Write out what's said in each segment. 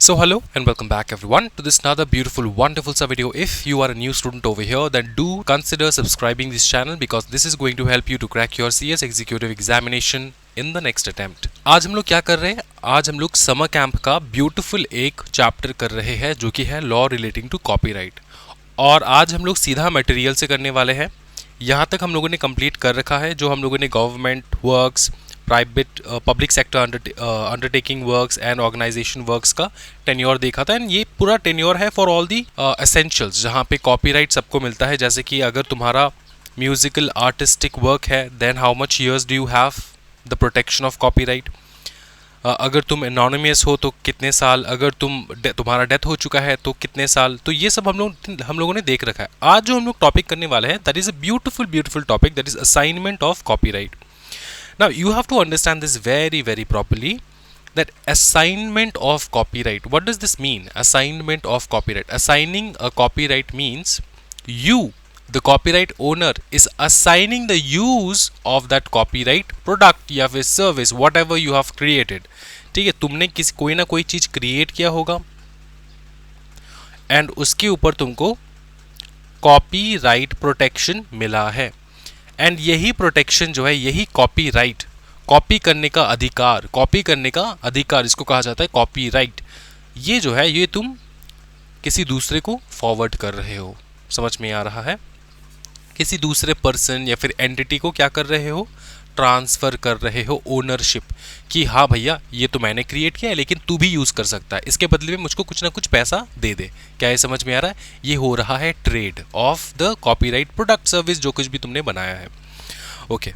So hello and welcome back everyone to this another beautiful wonderful video. If you are a new student over here, then do consider subscribing this channel because this is going to help you to crack your CS executive examination in the next attempt. आज हम लोग क्या कर रहे हैं? आज हम लोग समर कैंप का ब्यूटीफुल एक चैप्टर कर रहे हैं जो कि है लॉ रिलेटिंग टू कॉपीराइट। और आज हम लोग सीधा मटेरियल से करने वाले हैं। यहाँ तक हम लोगों ने कंप्लीट कर रखा है जो हम लोगों ने government works, private public sector undertaking works and organisation works का टेन्योर देखा था। एंड ये पूरा टेन्योर है फॉर ऑल दी एसेंशियल्स जहाँ पे कॉपीराइट सबको मिलता है। जैसे कि अगर तुम्हारा म्यूजिकल आर्टिस्टिक वर्क है then how much years do you have the protection of copyright. अगर तुम एनोनिमस हो तो कितने साल, अगर तुम्हारा डेथ हो चुका है तो कितने साल। तो ये सब हम लोगों ने देख रखा है। आज जो हम लोग टॉपिक करने वाले हैं that is a beautiful topic, that is assignment of copyright. Now you have to understand this very properly, that assignment of copyright, what does this mean? Assignment of copyright, assigning a copyright means you, the copyright owner, is assigning the use of that copyright product या फिर service whatever you have created। ठीक है, तुमने कोई ना कोई चीज create किया होगा एंड उसके ऊपर तुमको कॉपीराइट प्रोटेक्शन मिला है। एंड यही प्रोटेक्शन जो है, यही कॉपीराइट, कॉपी करने का अधिकार इसको कहा जाता है कॉपीराइट। ये जो है ये तुम किसी दूसरे को फॉरवर्ड कर रहे हो, समझ में आ रहा है? किसी दूसरे पर्सन या फिर एंटिटी को क्या कर रहे हो? ट्रांसफर कर रहे हो ओनरशिप, कि हाँ भैया ये तो मैंने क्रिएट किया है लेकिन तू भी यूज कर सकता है, इसके बदले में मुझको कुछ ना कुछ पैसा दे दे। क्या ये समझ में आ रहा है? ये हो रहा है trade off the copyright product service, जो कुछ भी तुमने बनाया है। ओके,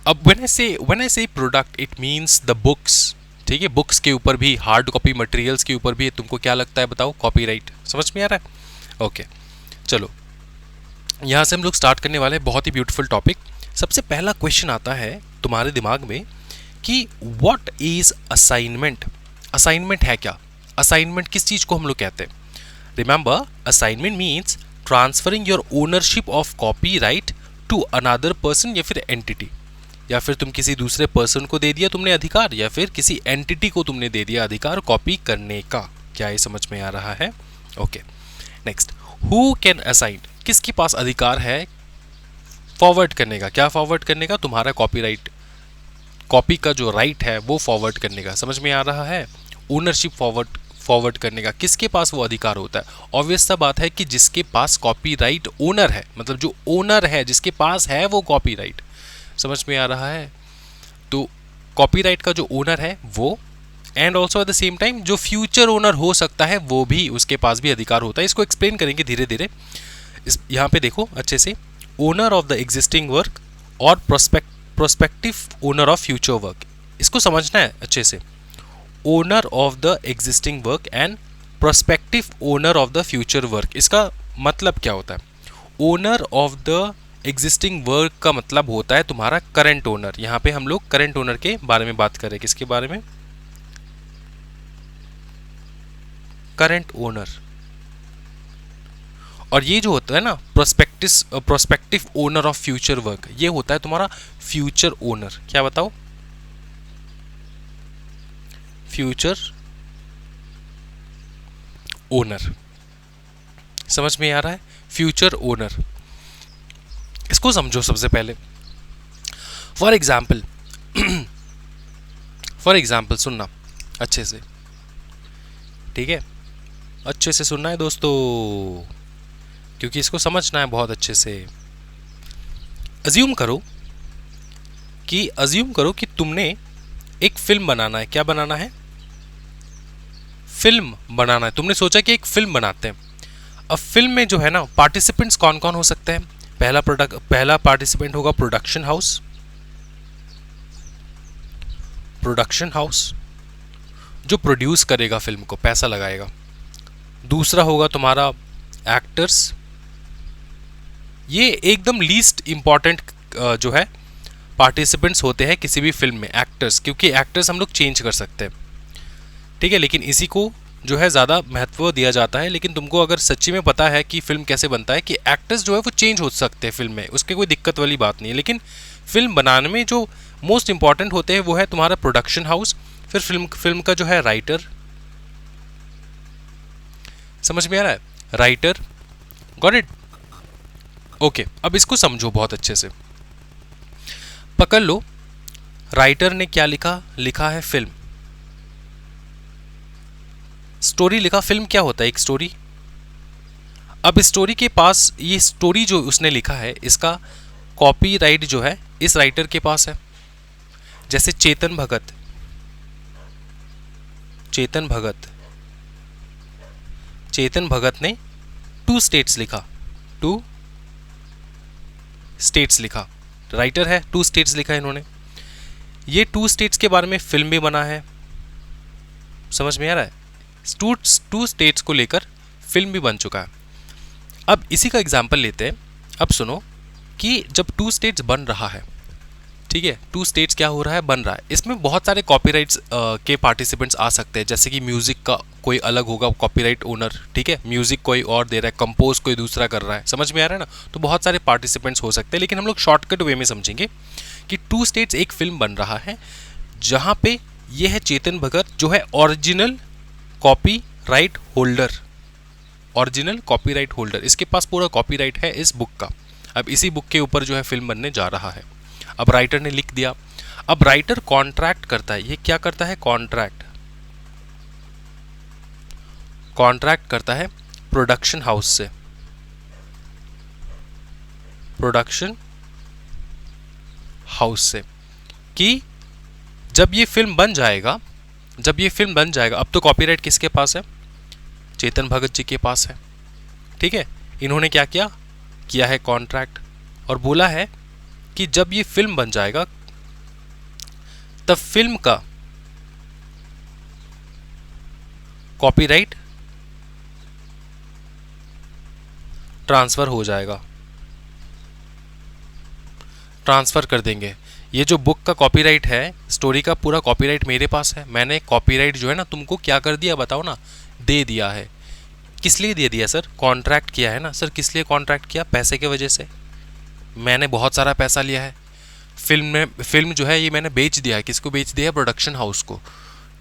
अब व्हेन आई से product it means the books. ठीक है, बुक्स के ऊपर भी, हार्ड कॉपी मटेरियल्स के ऊपर भी तुमको क्या लगता है बताओ? कॉपीराइट। समझ में आ रहा है? ओके, चलो यहाँ से हम लोग स्टार्ट करने वाले हैं बहुत ही ब्यूटीफुल टॉपिक। सबसे पहला क्वेश्चन आता है तुम्हारे दिमाग में कि व्हाट इज असाइनमेंट। असाइनमेंट है क्या? असाइनमेंट किस चीज को हम लोग कहते हैं? Remember, assignment means transferring your ownership of copyright to another person या फिर एंटिटी। या फिर तुम किसी दूसरे पर्सन को दे दिया तुमने अधिकार, या फिर किसी एंटिटी को तुमने दे दिया अधिकार कॉपी करने का। क्या ये समझ में आ रहा है? Okay, next, who can assign, किसके पास अधिकार है फॉरवर्ड करने का? क्या फॉरवर्ड करने का? तुम्हारा कॉपीराइट, कॉपी का जो राइट है वो फॉरवर्ड करने का। समझ में आ रहा है? ओनरशिप फॉरवर्ड करने का किसके पास वो अधिकार होता है? ऑब्वियस सा बात है कि जिसके पास कॉपीराइट ओनर है, मतलब जो ओनर है, जिसके पास है वो कॉपीराइट। समझ में आ रहा है? तो कॉपीराइट का जो ओनर है वो, and also at the same time जो फ्यूचर ओनर हो सकता है वो भी, उसके पास भी अधिकार होता है। इसको एक्सप्लेन करेंगे धीरे धीरे। यहाँ पे देखो अच्छे से, owner of the existing work और prospective owner of future work, इसको समझना है अच्छे से। Owner of the existing work and prospective owner of the future work, इसका मतलब क्या होता है? Owner of the existing work का मतलब होता है तुम्हारा करंट ओनर। यहाँ पे हम लोग करंट ओनर के बारे में बात कर रहे हैं। किसके बारे में? Current owner. और ये जो होता है ना prospective owner of future work, ये होता है तुम्हारा फ्यूचर ओनर। क्या बताओ? Future owner. समझ में आ रहा है? फ्यूचर ओनर, इसको समझो सबसे पहले। फॉर एग्जाम्पल सुनना अच्छे से, ठीक है? अच्छे से सुनना है दोस्तों, क्योंकि इसको समझना है बहुत अच्छे से। अज्यूम करो कि तुमने एक फिल्म बनाना है। क्या बनाना है? फिल्म बनाना है। तुमने सोचा कि एक फिल्म बनाते हैं। अब फिल्म में जो है ना, पार्टिसिपेंट्स कौन कौन हो सकते हैं? पहला पार्टिसिपेंट होगा प्रोडक्शन हाउस जो प्रोड्यूस करेगा फिल्म को, पैसा लगाएगा। दूसरा होगा तुम्हारा एक्टर्स। ये एकदम लीस्ट इंपॉर्टेंट जो है पार्टिसिपेंट्स होते हैं किसी भी फिल्म में, एक्टर्स, क्योंकि एक्टर्स हम लोग चेंज कर सकते हैं। ठीक है, लेकिन इसी को जो है ज़्यादा महत्व दिया जाता है। लेकिन तुमको अगर सच्ची में पता है कि फिल्म कैसे बनता है, कि एक्टर्स जो है वो चेंज हो सकते हैं फिल्म में, उसके कोई दिक्कत वाली बात नहीं है। लेकिन फिल्म बनाने में जो मोस्ट इंपॉर्टेंट होते हैं वो है तुम्हारा प्रोडक्शन हाउस, फिर फिल्म का जो है राइटर, समझ में आ रहा है? Writer, got it? ओके, अब इसको समझो बहुत अच्छे से। पकड़ लो, राइटर ने क्या लिखा? लिखा है फिल्म, स्टोरी लिखा। फिल्म क्या होता है? एक स्टोरी। अब स्टोरी के पास, ये स्टोरी जो उसने लिखा है इसका कॉपीराइट जो है इस राइटर के पास है। जैसे चेतन भगत, चेतन भगत, चेतन भगत ने 2 स्टेट्स लिखा, 2 स्टेट्स लिखा, राइटर है, 2 स्टेट्स लिखा है इन्होंने। ये 2 स्टेट्स के बारे में फिल्म भी बना है, समझ में आ रहा है? 2 स्टेट्स को लेकर फिल्म भी बन चुका है। अब इसी का एग्जाम्पल लेते हैं। अब सुनो कि जब 2 स्टेट्स बन रहा है, ठीक है, 2 स्टेट्स क्या हो रहा है? बन रहा है। इसमें बहुत सारे कॉपीराइट्स के पार्टिसिपेंट्स आ सकते हैं, जैसे कि म्यूजिक का कोई अलग होगा कॉपीराइट ओनर, ठीक है, म्यूजिक कोई और दे रहा है, कंपोज कोई दूसरा कर रहा है, समझ में आ रहा है ना? तो बहुत सारे पार्टिसिपेंट्स हो सकते हैं, लेकिन हम लोग शॉर्टकट वे में समझेंगे कि 2 स्टेट्स एक फिल्म बन रहा है, जहां पे ये है चेतन भगत जो है original copyright holder, original copyright holder, इसके पास पूरा कॉपीराइट है इस बुक का। अब इसी बुक के ऊपर जो है फिल्म बनने जा रहा है। अब राइटर ने लिख दिया। अब राइटर कॉन्ट्रैक्ट करता है। ये क्या करता है? कॉन्ट्रैक्ट, कॉन्ट्रैक्ट करता है प्रोडक्शन हाउस से, प्रोडक्शन हाउस से, कि जब ये फिल्म बन जाएगा, जब ये फिल्म बन जाएगा, अब तो कॉपीराइट किसके पास है? चेतन भगत जी के पास है, ठीक है। इन्होंने क्या किया? किया है कॉन्ट्रैक्ट, और बोला है कि जब ये फिल्म बन जाएगा तब फिल्म का कॉपीराइट ट्रांसफर हो जाएगा, ट्रांसफर कर देंगे। ये जो बुक का कॉपीराइट है, स्टोरी का पूरा कॉपीराइट मेरे पास है। मैंने कॉपीराइट जो है ना तुमको क्या कर दिया बताओ ना? दे दिया है। किस लिए दे दिया सर? कॉन्ट्रैक्ट किया है ना सर। किस लिए कॉन्ट्रैक्ट किया? पैसे के वजह से। मैंने बहुत सारा पैसा लिया है फिल्म में। फिल्म जो है ये मैंने बेच दिया है। किसको बेच दिया है? प्रोडक्शन हाउस को,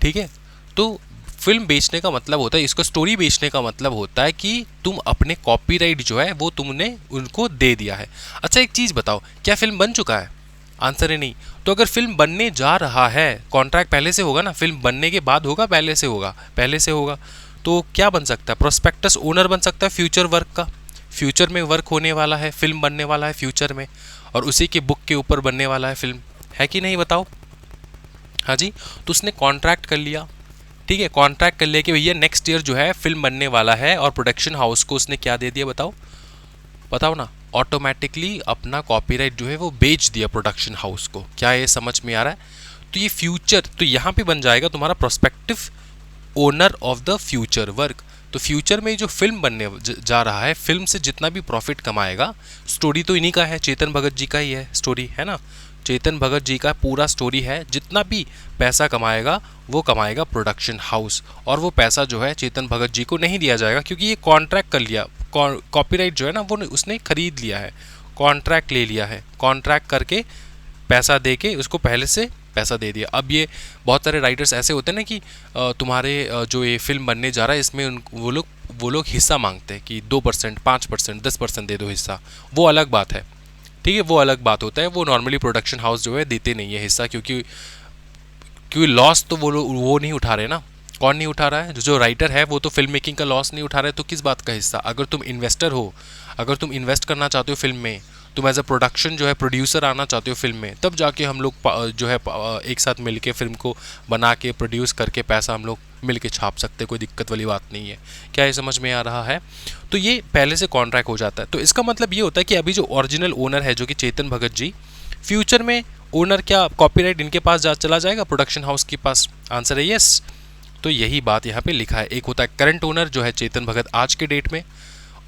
ठीक है। तो फिल्म बेचने का मतलब होता है, इसको स्टोरी बेचने का मतलब होता है कि तुम अपने कॉपीराइट जो है वो तुमने उनको दे दिया है। अच्छा एक चीज़ बताओ, क्या फिल्म बन चुका है? आंसर है नहीं। तो अगर फिल्म बनने जा रहा है, कॉन्ट्रैक्ट पहले से होगा ना, फिल्म बनने के बाद होगा, पहले से होगा? पहले से होगा। तो क्या बन सकता है? प्रोस्पेक्टस ओनर बन सकता है फ्यूचर वर्क का। फ्यूचर में वर्क होने वाला है, फिल्म बनने वाला है फ्यूचर में, और उसी के बुक के ऊपर बनने वाला है फिल्म, है कि नहीं बताओ? हाँ जी। तो उसने कॉन्ट्रैक्ट कर लिया, ठीक है। कॉन्ट्रैक्ट कर लिया कि भैया नेक्स्ट ईयर जो है फिल्म बनने वाला है, और प्रोडक्शन हाउस को उसने क्या दे दिया बताओ? बताओ ना। ऑटोमेटिकली अपना कॉपीराइट जो है वो बेच दिया प्रोडक्शन हाउस को। क्या ये समझ में आ रहा है? तो ये फ्यूचर, तो यहाँ पे बन जाएगा तुम्हारा prospective owner of the future work. तो फ्यूचर में जो फिल्म बनने जा रहा है, फिल्म से जितना भी प्रॉफिट कमाएगा, स्टोरी तो इन्हीं का है, चेतन भगत जी का ही है स्टोरी, है ना। चेतन भगत जी का पूरा स्टोरी है। जितना भी पैसा कमाएगा वो कमाएगा प्रोडक्शन हाउस, और वो पैसा जो है चेतन भगत जी को नहीं दिया जाएगा, क्योंकि ये कॉन्ट्रैक्ट कर लिया। कॉपीराइट जो है ना वो उसने खरीद लिया है, कॉन्ट्रैक्ट ले लिया है। कॉन्ट्रैक्ट करके पैसा दे के उसको पहले से पैसा दे दिया। अब ये बहुत सारे राइटर्स ऐसे होते हैं ना कि तुम्हारे जो ये फिल्म बनने जा रहा है इसमें वो लोग हिस्सा मांगते हैं कि 2%, 5%, 10% दे दो हिस्सा। वो अलग बात है, ठीक है, वो अलग बात होता है। वो नॉर्मली प्रोडक्शन हाउस जो है देते नहीं है हिस्सा, क्योंकि लॉस तो वो नहीं उठा रहे ना। कौन नहीं उठा रहा है? जो राइटर है वो तो फिल्म मेकिंग का लॉस नहीं उठा रहे, तो किस बात का हिस्सा? अगर तुम इन्वेस्टर हो, अगर तुम इन्वेस्ट करना चाहते हो फिल्म में, तुम एज अ प्रोडक्शन जो है प्रोड्यूसर आना चाहते हो फिल्म में, तब जाके हम लोग जो है एक साथ मिल के फिल्म को बना के प्रोड्यूस करके पैसा हम लोग मिल के छाप सकते, कोई दिक्कत वाली बात नहीं है। क्या ये समझ में आ रहा है? तो ये पहले से कॉन्ट्रैक्ट हो जाता है। तो इसका मतलब ये होता है कि अभी जो ओरिजिनल ओनर है जो कि चेतन भगत जी, फ्यूचर में ओनर क्या कॉपीराइट इनके पास चला जाएगा, प्रोडक्शन हाउस के पास? आंसर है यस। तो यही बात यहाँ पे लिखा है। एक होता है करंट ओनर जो है चेतन भगत आज के डेट में,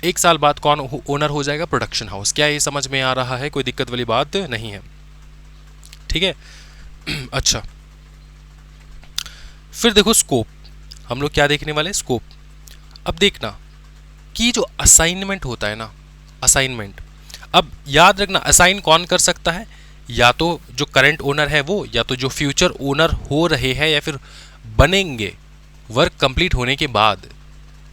1 साल बाद कौन ओनर हो जाएगा? Production house. क्या ये समझ में आ रहा है? कोई दिक्कत वाली बात नहीं है, ठीक है। अच्छा, फिर देखो स्कोप। हम लोग क्या देखने वाले? स्कोप। अब देखना कि जो असाइनमेंट होता है ना, असाइनमेंट, अब याद रखना असाइन कौन कर सकता है? या तो जो करंट ओनर है वो, या तो जो फ्यूचर ओनर हो रहे हैं, या फिर बनेंगे वर्क कंप्लीट होने के बाद,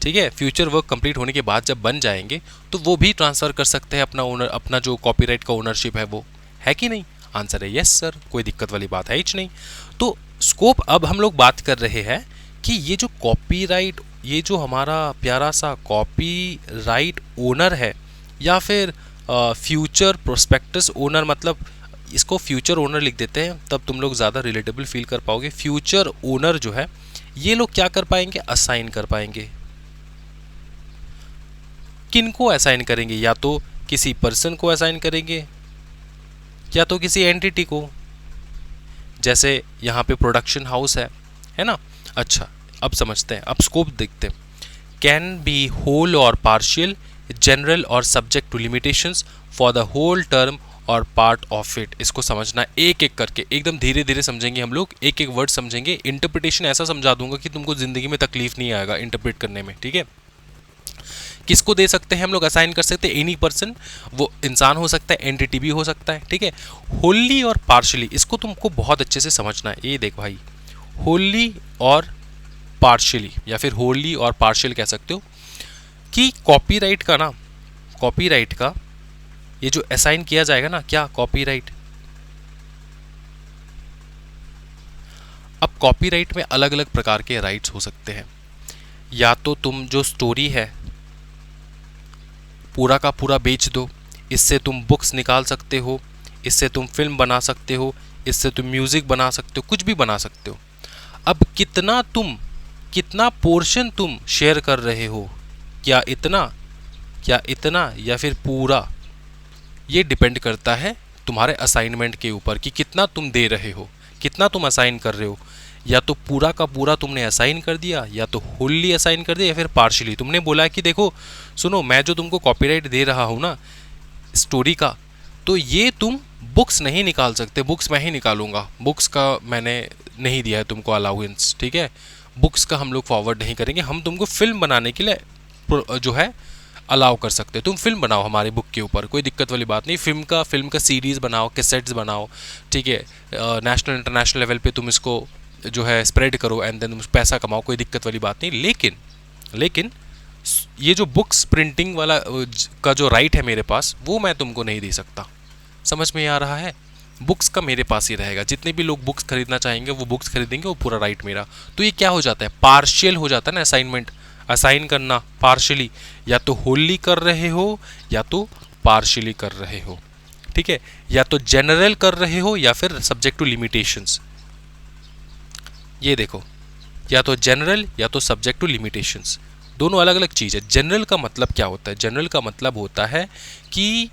ठीक ठीक है, फ्यूचर वर्क कंप्लीट होने के बाद जब बन जाएंगे तो वो भी ट्रांसफ़र कर सकते हैं अपना जो कॉपीराइट का ओनरशिप है वो, है कि नहीं? आंसर है यस सर, कोई दिक्कत वाली बात है ही नहीं। तो स्कोप अब हम लोग बात कर रहे हैं कि ये जो कॉपीराइट, ये जो हमारा प्यारा सा कॉपीराइट ओनर है या फिर फ्यूचर प्रोस्पेक्टस ओनर, मतलब इसको फ्यूचर ओनर लिख देते हैं तब तुम लोग ज़्यादा रिलेटेबल फील कर पाओगे। फ्यूचर ओनर जो है ये लोग क्या कर पाएंगे, असाइन कर पाएंगे। किनको असाइन करेंगे? या तो किसी पर्सन को असाइन करेंगे या तो किसी एंटिटी को, जैसे यहाँ पे प्रोडक्शन हाउस है ना। अच्छा, अब समझते हैं, अब स्कोप देखते हैं। कैन बी होल और पार्शियल, जनरल और subject to limitations for the whole term और पार्ट ऑफ इट। इसको समझना एक एक करके, एकदम धीरे धीरे समझेंगे हम लोग, एक एक वर्ड समझेंगे। इंटरप्रिटेशन ऐसा समझा दूंगा कि तुमको जिंदगी में तकलीफ नहीं आएगा इंटरप्रेट करने में, ठीक है। किसको दे सकते हैं हम लोग, असाइन कर सकते हैं एनी पर्सन, वो इंसान हो सकता है, एंटिटी भी हो सकता है, ठीक है। होली और पार्शली, इसको तुमको बहुत अच्छे से समझना है। ये देख भाई, होली और पार्शली या फिर होली और पार्शियल कह सकते हो कि कॉपीराइट का ना, कॉपीराइट का ये जो असाइन किया जाएगा ना, क्या कॉपीराइट, अब कॉपीराइट में अलग अलग प्रकार के राइट्स हो सकते हैं। या तो तुम जो स्टोरी है पूरा का पूरा बेच दो, इससे तुम बुक्स निकाल सकते हो, इससे तुम फिल्म बना सकते हो, इससे तुम म्यूज़िक बना सकते हो, कुछ भी बना सकते हो। अब कितना पोर्शन तुम शेयर कर रहे हो, क्या इतना या फिर पूरा, ये डिपेंड करता है तुम्हारे असाइनमेंट के ऊपर कि कितना तुम दे रहे हो, कितना तुम असाइन कर रहे हो। या तो पूरा का पूरा तुमने असाइन कर दिया, या तो होली असाइन कर दिया, या फिर पार्शियली तुमने बोला कि देखो सुनो, मैं जो तुमको कॉपीराइट दे रहा हूँ ना स्टोरी का, तो ये तुम बुक्स नहीं निकाल सकते, बुक्स मैं ही निकालूंगा, बुक्स का मैंने नहीं दिया है तुमको अलाउंस, ठीक है। बुक्स का हम लोग फॉरवर्ड नहीं करेंगे, हम तुमको फिल्म बनाने के लिए जो है अलाउ कर सकते हो। तुम फिल्म बनाओ हमारी बुक के ऊपर, कोई दिक्कत वाली बात नहीं। फिल्म का सीरीज़ बनाओ, कैसेट्स बनाओ, ठीक है। नेशनल इंटरनेशनल लेवल पे तुम इसको जो है स्प्रेड करो एंड देन पैसा कमाओ, कोई दिक्कत वाली बात नहीं। लेकिन ये जो बुक्स प्रिंटिंग वाला का जो राइट है मेरे पास, वो मैं तुमको नहीं दे सकता। समझ में आ रहा है? बुक्स का मेरे पास ही रहेगा, जितने भी लोग बुक्स खरीदना चाहेंगे वो बुक्स खरीदेंगे, वो पूरा राइट मेरा। तो ये क्या हो जाता है, पार्शियल हो जाता है ना असाइनमेंट, असाइन करना पार्शियली, या तो होली कर रहे हो या तो पार्शियली कर रहे हो, ठीक है। या तो जनरल कर रहे हो या फिर सब्जेक्ट टू लिमिटेशंस। ये देखो, या तो जनरल या तो सब्जेक्ट टू लिमिटेशंस, दोनों अलग अलग चीज़ है। जनरल का मतलब क्या होता है? जनरल का मतलब होता है कि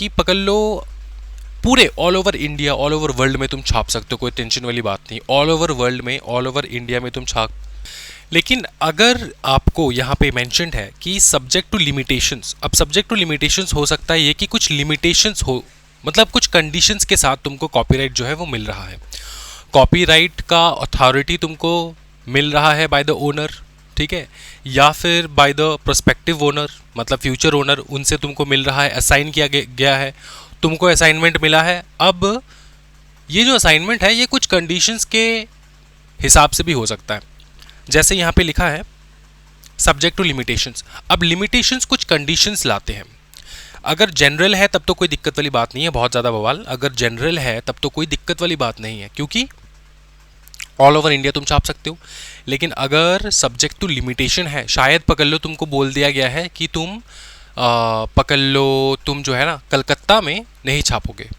पकड़ लो पूरे all over India, all over world में तुम छाप सकते हो, कोई टेंशन वाली बात नहीं। ऑल ओवर वर्ल्ड में, ऑल ओवर इंडिया में तुम छाप। लेकिन अगर आपको यहाँ पे मेंशन्ड है कि सब्जेक्ट टू लिमिटेशंस, अब सब्जेक्ट टू लिमिटेशंस हो सकता है ये कि कुछ लिमिटेशंस हो, मतलब कुछ कंडीशंस के साथ तुमको कॉपीराइट जो है वो मिल रहा है। कॉपीराइट का अथॉरिटी तुमको मिल रहा है बाय द ओनर, ठीक है, या फिर बाय द प्रोस्पेक्टिव ओनर, मतलब फ्यूचर ओनर, उनसे तुमको मिल रहा है, असाइन किया गया है, तुमको असाइनमेंट मिला है। अब ये जो असाइनमेंट है ये कुछ कंडीशंस के हिसाब से भी हो सकता है, जैसे यहाँ पे लिखा है सब्जेक्ट टू लिमिटेशंस। अब लिमिटेशंस कुछ कंडीशंस लाते हैं। अगर जनरल है तब तो कोई दिक्कत वाली बात नहीं है, बहुत ज़्यादा बवाल। अगर जनरल है तब तो कोई दिक्कत वाली बात नहीं है, क्योंकि ऑल ओवर इंडिया तुम छाप सकते हो। लेकिन अगर सब्जेक्ट टू लिमिटेशन है, शायद पकड़ लो तुमको बोल दिया गया है कि तुम पकड़ लो तुम जो है ना कलकत्ता में नहीं छापोगे,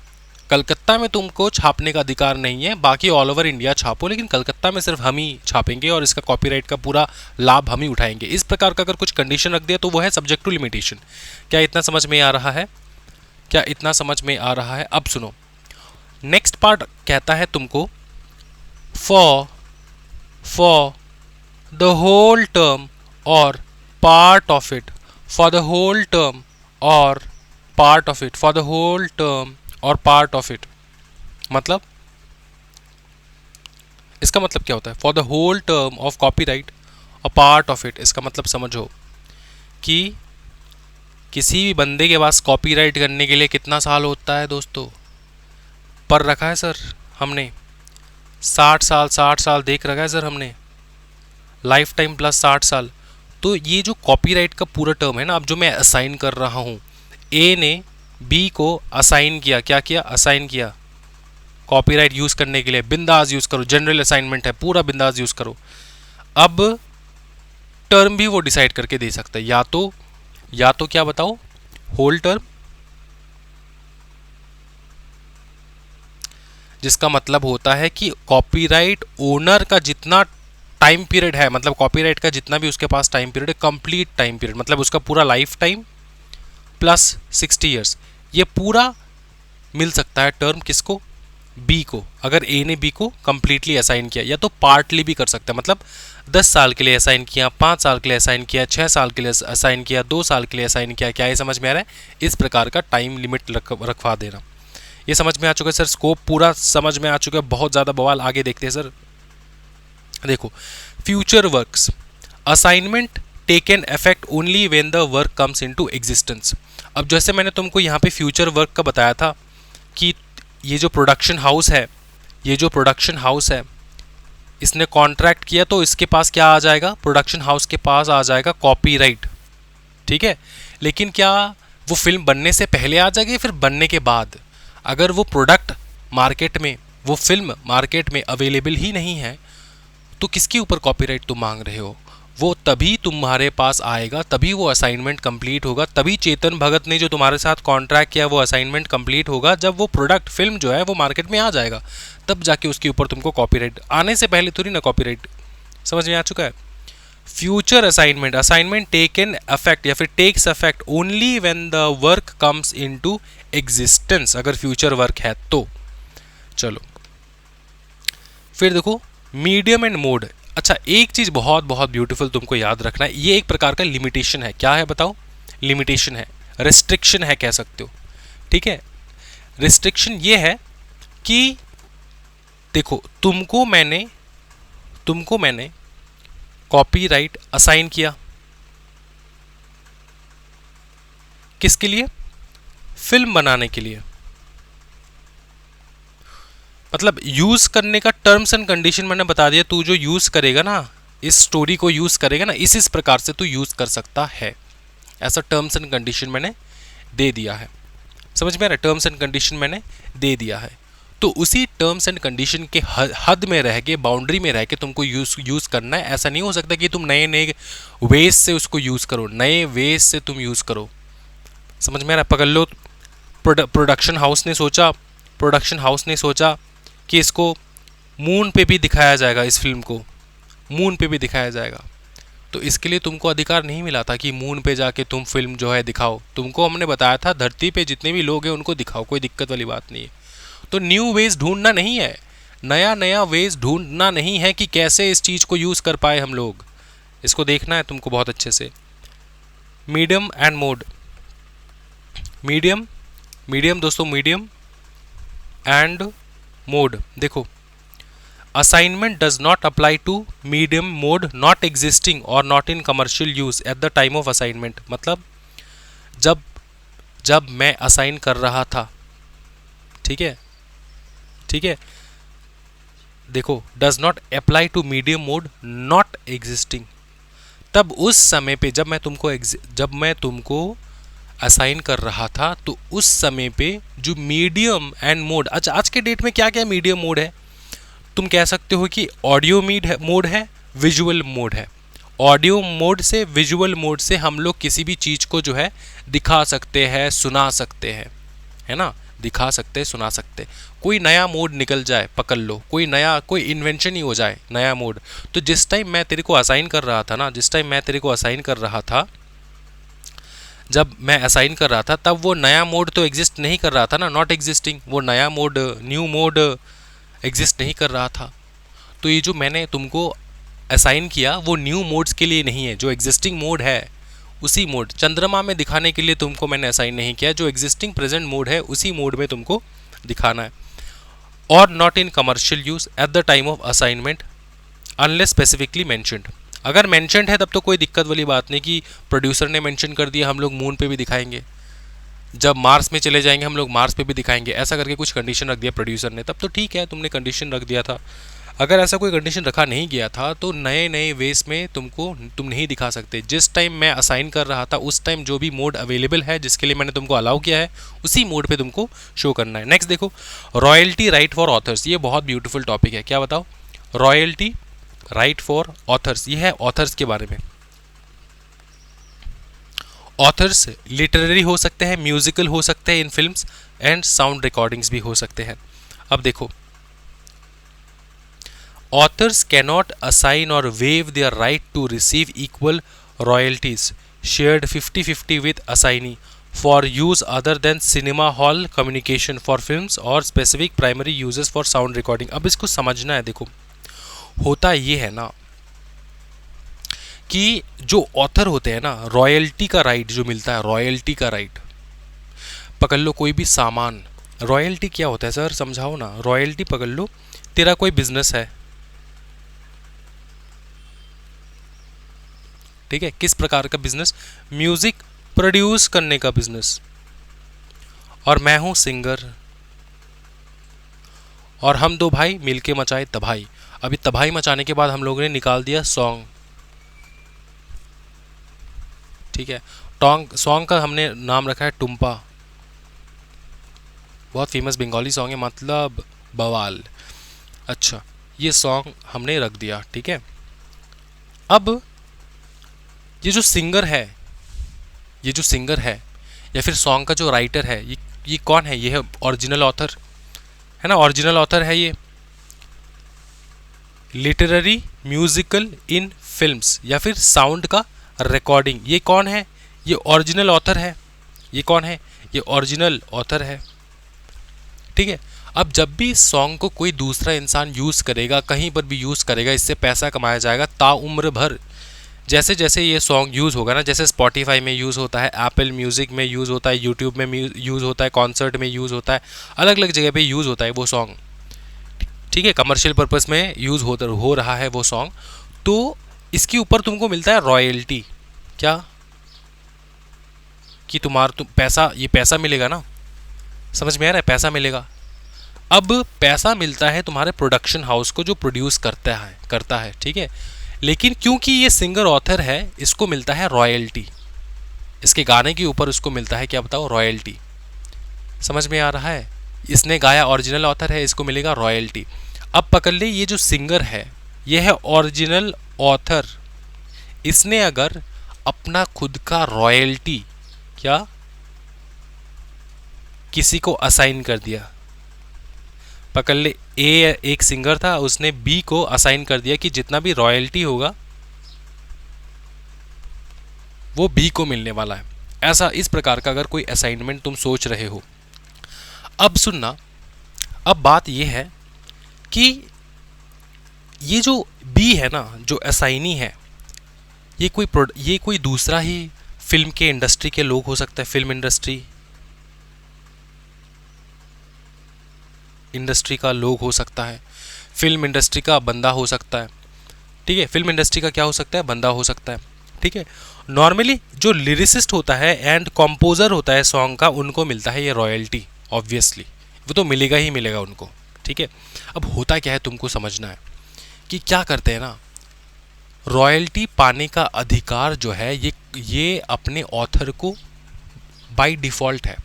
कलकत्ता में तुमको छापने का अधिकार नहीं है, बाकी ऑल ओवर इंडिया छापो, लेकिन कलकत्ता में सिर्फ हम ही छापेंगे और इसका कॉपीराइट का पूरा लाभ हम ही उठाएंगे। इस प्रकार का अगर कुछ कंडीशन रख दिया तो वो है सब्जेक्ट टू लिमिटेशन। क्या इतना समझ में आ रहा है? क्या इतना समझ में आ रहा है? अब सुनो, नेक्स्ट पार्ट कहता है तुमको फॉर द होल टर्म और part of it, for the whole term और part of it, for the whole term और पार्ट ऑफ इट, मतलब इसका मतलब क्या होता है? For the whole term of copyright और पार्ट ऑफ इट, इसका मतलब समझो कि किसी भी बंदे के पास कॉपीराइट करने के लिए कितना साल होता है दोस्तों? पर रखा है सर हमने 60 साल देख रखा है सर हमने। लाइफ टाइम प्लस 60 साल। तो ये जो कॉपीराइट का पूरा टर्म है ना, अब जो मैं असाइन कर रहा हूँ, ए ने बी को असाइन किया, क्या किया, असाइन किया कॉपीराइट यूज़ करने के लिए। बिंदास यूज़ करो, जनरल असाइनमेंट है, पूरा बिंदास यूज़ करो। अब टर्म भी वो डिसाइड करके दे सकता है, या तो क्या बताओ, होल टर्म, जिसका मतलब होता है कि कॉपीराइट ओनर का जितना टाइम पीरियड है, मतलब कॉपीराइट का जितना भी उसके पास टाइम पीरियड है, कंप्लीट टाइम पीरियड, मतलब उसका पूरा लाइफ टाइम प्लस 60 ईयर्स, ये पूरा मिल सकता है टर्म किसको, बी को। अगर ए ने बी को कंप्लीटली असाइन किया, या तो पार्टली भी कर सकता है, मतलब 10 साल के लिए असाइन किया, 5 साल के लिए असाइन किया, 6 साल के लिए असाइन किया, 2 साल के लिए असाइन किया। क्या ये समझ में आ रहा है? इस प्रकार का टाइम लिमिट रखवा देना। ये समझ में आ चुका है सर? स्कोप पूरा समझ में आ चुका है? बहुत ज़्यादा बवाल, आगे देखते हैं सर। देखो, future works, assignment taken effect only when the work comes into existence. अब जैसे मैंने तुमको यहाँ पे फ्यूचर वर्क का बताया था कि ये जो प्रोडक्शन हाउस है, इसने कॉन्ट्रैक्ट किया, तो इसके पास क्या आ जाएगा, प्रोडक्शन हाउस के पास आ जाएगा कॉपीराइट, ठीक है। लेकिन क्या वो फिल्म बनने से पहले आ जाएगी, फिर बनने के बाद? अगर वो प्रोडक्ट मार्केट में, वो फिल्म मार्केट में अवेलेबल ही नहीं है, तो किसके ऊपर कॉपीराइट तुम मांग रहे हो? वो तभी तुम्हारे पास आएगा, तभी वो असाइनमेंट कंप्लीट होगा, तभी चेतन भगत ने जो तुम्हारे साथ कॉन्ट्रैक्ट किया वो असाइनमेंट कंप्लीट होगा, जब वो प्रोडक्ट फिल्म जो है वो मार्केट में आ जाएगा, तब जाके उसके ऊपर तुमको कॉपीराइट, आने से पहले थोड़ी ना कॉपीराइट। समझ में आ चुका है? Future assignment, assignment taken effect या फिर takes effect only when the work comes into existence, अगर फ्यूचर वर्क है तो। चलो फिर देखो, मीडियम एंड मोड। अच्छा, एक चीज़ बहुत बहुत ब्यूटीफुल तुमको याद रखना है, ये एक प्रकार का लिमिटेशन है। क्या है बताओ? लिमिटेशन है, रेस्ट्रिक्शन है, कह सकते हो, ठीक है। रेस्ट्रिक्शन ये है कि देखो, तुमको मैंने कॉपीराइट असाइन किया, किसके लिए? फिल्म बनाने के लिए। मतलब यूज करने का टर्म्स एंड कंडीशन मैंने बता दिया, तू जो यूज करेगा ना, इस स्टोरी को यूज करेगा ना, इस प्रकार से तू यूज कर सकता है, ऐसा टर्म्स एंड कंडीशन मैंने दे दिया है। समझ में आ रहा है? टर्म्स एंड कंडीशन मैंने दे दिया है, तो उसी टर्म्स एंड कंडीशन के हद में रह के, बाउंड्री में रह के तुमको यूज करना है। ऐसा नहीं हो सकता कि तुम नए नए वेज से उसको यूज करो, नए वेज से तुम यूज करो। समझ में आ रहा है? पकड़ लो, प्रोडक्शन हाउस ने सोचा कि इसको मून पे भी दिखाया जाएगा, इस फिल्म को मून पे भी दिखाया जाएगा, तो इसके लिए तुमको अधिकार नहीं मिला था कि मून पे जाके तुम फिल्म जो है दिखाओ। तुमको हमने बताया था धरती पे जितने भी लोग हैं उनको दिखाओ, कोई दिक्कत वाली बात नहीं है। तो न्यू वेज ढूंढना नहीं है, नया वेज ढूंढना नहीं है कि कैसे इस चीज़ को यूज़ कर पाए हम लोग, इसको देखना है तुमको बहुत अच्छे से। मीडियम एंड मोड, मीडियम दोस्तों, मीडियम एंड मोड। देखो, assignment does not apply to medium mode not existing और not in commercial use at the time of assignment. मतलब जब मैं असाइन कर रहा था, ठीक है, देखो, does not apply to medium mode not existing, तब उस समय पे जब मैं तुमको असाइन कर रहा था, तो उस समय पे जो मीडियम एंड मोड, अच्छा आज के डेट में क्या क्या मीडियम मोड है? तुम कह सकते हो कि ऑडियो मोड है, विजुअल मोड है। ऑडियो मोड से, विजुअल मोड से हम लोग किसी भी चीज़ को जो है दिखा सकते हैं, सुना सकते हैं, है ना, दिखा सकते हैं, सुना सकते। कोई नया मोड निकल जाए, पकड़ लो, कोई इन्वेंशन ही हो जाए, नया मोड, तो जिस टाइम मैं तेरे को असाइन कर रहा था जब मैं असाइन कर रहा था, तब वो नया मोड तो एग्जिस्ट नहीं कर रहा था ना, नॉट एग्जिस्टिंग, वो नया मोड, न्यू मोड एग्जिस्ट नहीं कर रहा था। तो ये जो मैंने तुमको असाइन किया वो न्यू मोड्स के लिए नहीं है, जो एग्जिस्टिंग मोड है उसी मोड, चंद्रमा में दिखाने के लिए तुमको मैंने असाइन नहीं किया, जो एग्जिस्टिंग प्रेजेंट मोड है उसी मोड में तुमको दिखाना है। और not in commercial use at the time of assignment unless specifically mentioned. अगर मैंशनड है तब तो कोई दिक्कत वाली बात नहीं कि प्रोड्यूसर ने मेंशन कर दिया हम लोग मून पे भी दिखाएंगे, जब मार्स में चले जाएंगे हम लोग मार्स पे भी दिखाएंगे, ऐसा करके कुछ कंडीशन रख दिया प्रोड्यूसर ने, तब तो ठीक है, तुमने कंडीशन रख दिया था। अगर ऐसा कोई कंडीशन रखा नहीं गया था तो नए नए वेस में तुम नहीं दिखा सकते। जिस टाइम मैं असाइन कर रहा था उस टाइम जो भी मोड अवेलेबल है जिसके लिए मैंने तुमको अलाउ किया है उसी मोड पे तुमको शो करना है। नेक्स्ट देखो, रॉयल्टी राइट फॉर ऑथर्स। ये बहुत ब्यूटीफुल टॉपिक है, क्या बताओ? रॉयल्टी राइट फॉर ऑथर्स, ये है ऑथर्स के बारे में। ऑथर्स लिटरेरी हो सकते हैं, म्यूजिकल हो सकते हैं in films, and sound recordings भी हो सकते हैं। अब देखो, authors cannot assign or waive their right to receive equal royalties shared 50-50 with assignee for use other than cinema hall communication for films or specific primary uses for sound recording। अब इसको समझना है। देखो, होता ये है ना कि जो ऑथर होते हैं ना, रॉयल्टी का राइट जो मिलता है, रॉयल्टी का राइट, पकड़ लो कोई भी सामान, रॉयल्टी क्या होता है सर समझाओ ना। रॉयल्टी पकड़ लो, तेरा कोई बिजनेस है, ठीक है, किस प्रकार का बिजनेस? म्यूजिक प्रोड्यूस करने का बिजनेस, और मैं हूं सिंगर, और हम दो भाई मिलके मचाए तबाही। अभी तबाही मचाने के बाद हम लोगों ने निकाल दिया सॉन्ग, ठीक है। सॉन्ग का हमने नाम रखा है टुम्पा, बहुत फेमस बंगाली सॉन्ग है, मतलब बवाल। अच्छा, ये सॉन्ग हमने रख दिया, ठीक है। अब ये जो सिंगर है, ये जो सिंगर है या फिर सॉन्ग का जो राइटर है, ये कौन है? ये है ओरिजिनल ऑथर, है ना, ओरिजिनल ऑथर है ये। लिटरेरी म्यूजिकल इन फिल्म्स या फिर साउंड का रिकॉर्डिंग, ये कौन है? ये ओरिजिनल ऑथर है। ये कौन है? ये ओरिजिनल ऑथर है, ठीक है। अब जब भी सॉन्ग को कोई दूसरा इंसान यूज़ करेगा, कहीं पर भी यूज़ करेगा, इससे पैसा कमाया जाएगा ताउम्र भर। जैसे जैसे ये सॉन्ग यूज़ होगा ना, जैसे स्पॉटिफाई में यूज़ होता है, एप्पल म्यूज़िक में यूज़ होता है, यूट्यूब में यूज़ होता है, कॉन्सर्ट में यूज़ होता है, अलग अलग जगह पे यूज़ होता है वो सॉन्ग, ठीक है। कमर्शियल पर्पस में यूज़ हो रहा है वो सॉन्ग, तो इसके ऊपर तुमको मिलता है रॉयल्टी। क्या कि पैसा, ये पैसा मिलेगा ना, समझ में आ रहा है? पैसा मिलेगा। अब पैसा मिलता है तुम्हारे प्रोडक्शन हाउस को जो प्रोड्यूस करता है, ठीक है। लेकिन क्योंकि ये सिंगर ऑथर है, इसको मिलता है रॉयल्टी, इसके गाने के ऊपर उसको मिलता है, क्या बताओ? रॉयल्टी। समझ में आ रहा है? इसने गाया, ओरिजिनल ऑथर है, इसको मिलेगा रॉयल्टी। अब पकड़ ले, ये जो सिंगर है ये है ओरिजिनल ऑथर, इसने अगर अपना खुद का रॉयल्टी क्या किसी को असाइन कर दिया, पकड़ ले, ए एक सिंगर था, उसने बी को असाइन कर दिया कि जितना भी रॉयल्टी होगा वो बी को मिलने वाला है। ऐसा, इस प्रकार का अगर कोई असाइनमेंट तुम सोच रहे हो। अब सुनना, अब बात यह है कि ये जो बी है ना, जो असाइनी है, ये कोई दूसरा ही फिल्म के इंडस्ट्री के लोग हो सकता है, फिल्म इंडस्ट्री का लोग हो सकता है, फिल्म इंडस्ट्री का बंदा हो सकता है, ठीक है। फिल्म इंडस्ट्री का क्या हो सकता है? बंदा हो सकता है, ठीक है। नॉर्मली जो लिरिसिस्ट होता है एंड कंपोजर होता है सॉन्ग का, उनको मिलता है ये रॉयल्टी, ऑब्वियसली वो तो मिलेगा ही मिलेगा उनको, ठीक है। अब होता क्या है तुमको समझना है कि क्या करते हैं ना, रॉयल्टी पाने का अधिकार जो है ये अपने ऑथर को बाय डिफ़ॉल्ट है।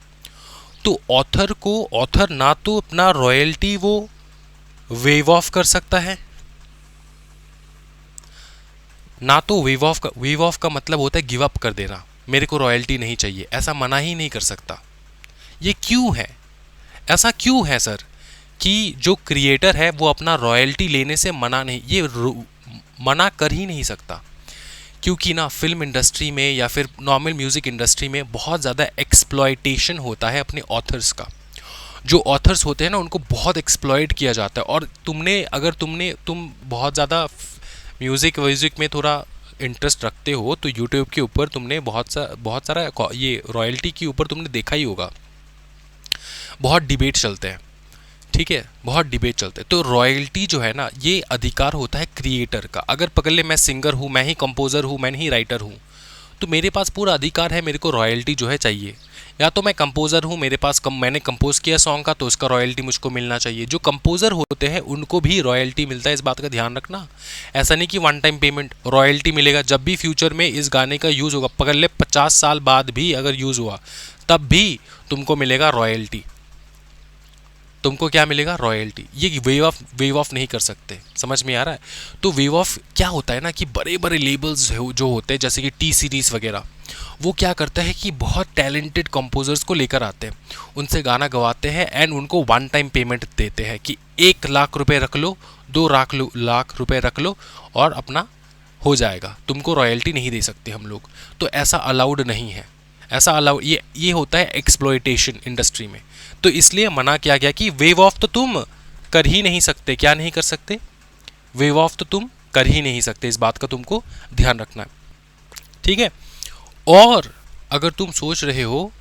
तो ऑथर ना तो अपना रॉयल्टी वो वेव ऑफ कर सकता है, ना तो वेव ऑफ का मतलब होता है गिव अप कर देना, मेरे को रॉयल्टी नहीं चाहिए, ऐसा मना ही नहीं कर सकता। ये क्यों है? ऐसा क्यों है सर कि जो क्रिएटर है वो अपना रॉयल्टी लेने से मना कर ही नहीं सकता? क्योंकि ना फिल्म इंडस्ट्री में या फिर नॉर्मल म्यूज़िक इंडस्ट्री में बहुत ज़्यादा एक्सप्लॉयटेशन होता है अपने ऑथर्स का। जो ऑथर्स होते हैं ना, उनको बहुत एक्सप्लॉयट किया जाता है। और तुम बहुत ज़्यादा म्यूज़िक में थोड़ा इंटरेस्ट रखते हो तो यूट्यूब के ऊपर तुमने बहुत सारा ये रॉयल्टी के ऊपर तुमने देखा ही होगा, बहुत डिबेट चलते हैं, ठीक है, बहुत डिबेट चलते हैं। तो रॉयल्टी जो है ना, ये अधिकार होता है क्रिएटर का। अगर पकड़ ले मैं सिंगर हूँ, मैं ही कंपोज़र हूँ, मैं ही राइटर हूँ, तो मेरे पास पूरा अधिकार है, मेरे को रॉयल्टी जो है चाहिए। या तो मैं कंपोज़र हूँ, मेरे पास मैंने कंपोज किया सॉन्ग का, तो उसका रॉयल्टी मुझको मिलना चाहिए। जो कंपोज़र होते हैं उनको भी रॉयल्टी मिलता है, इस बात का ध्यान रखना। ऐसा नहीं कि वन टाइम पेमेंट, रॉयल्टी मिलेगा जब भी फ्यूचर में इस गाने का यूज़ होगा, पकड़ ले 50 साल बाद भी अगर यूज़ हुआ तब भी तुमको मिलेगा रॉयल्टी। तुमको क्या मिलेगा? रॉयल्टी। ये वेव ऑफ नहीं कर सकते, समझ में आ रहा है? तो वेव ऑफ क्या होता है ना कि बड़े बड़े लेबल्स जो होते हैं जैसे कि टी सीरीज़ वगैरह, वो क्या करता है कि बहुत टैलेंटेड कंपोजर्स को लेकर आते हैं, उनसे गाना गवाते हैं एंड उनको वन टाइम पेमेंट देते हैं कि 1 लाख रुपए रख लो, 2 लाख रुपए रख लो और अपना हो जाएगा, तुमको रॉयल्टी नहीं दे सकते हम लोग। तो ऐसा अलाउड नहीं है, ऐसा अलाउड ये होता है एक्सप्लॉयटेशन इंडस्ट्री में। तो इसलिए मना किया गया कि वेव ऑफ तो तुम कर ही नहीं सकते। क्या नहीं कर सकते? वेव ऑफ तो तुम कर ही नहीं सकते, इस बात का तुमको ध्यान रखना है, ठीक है। और अगर तुम सोच रहे हो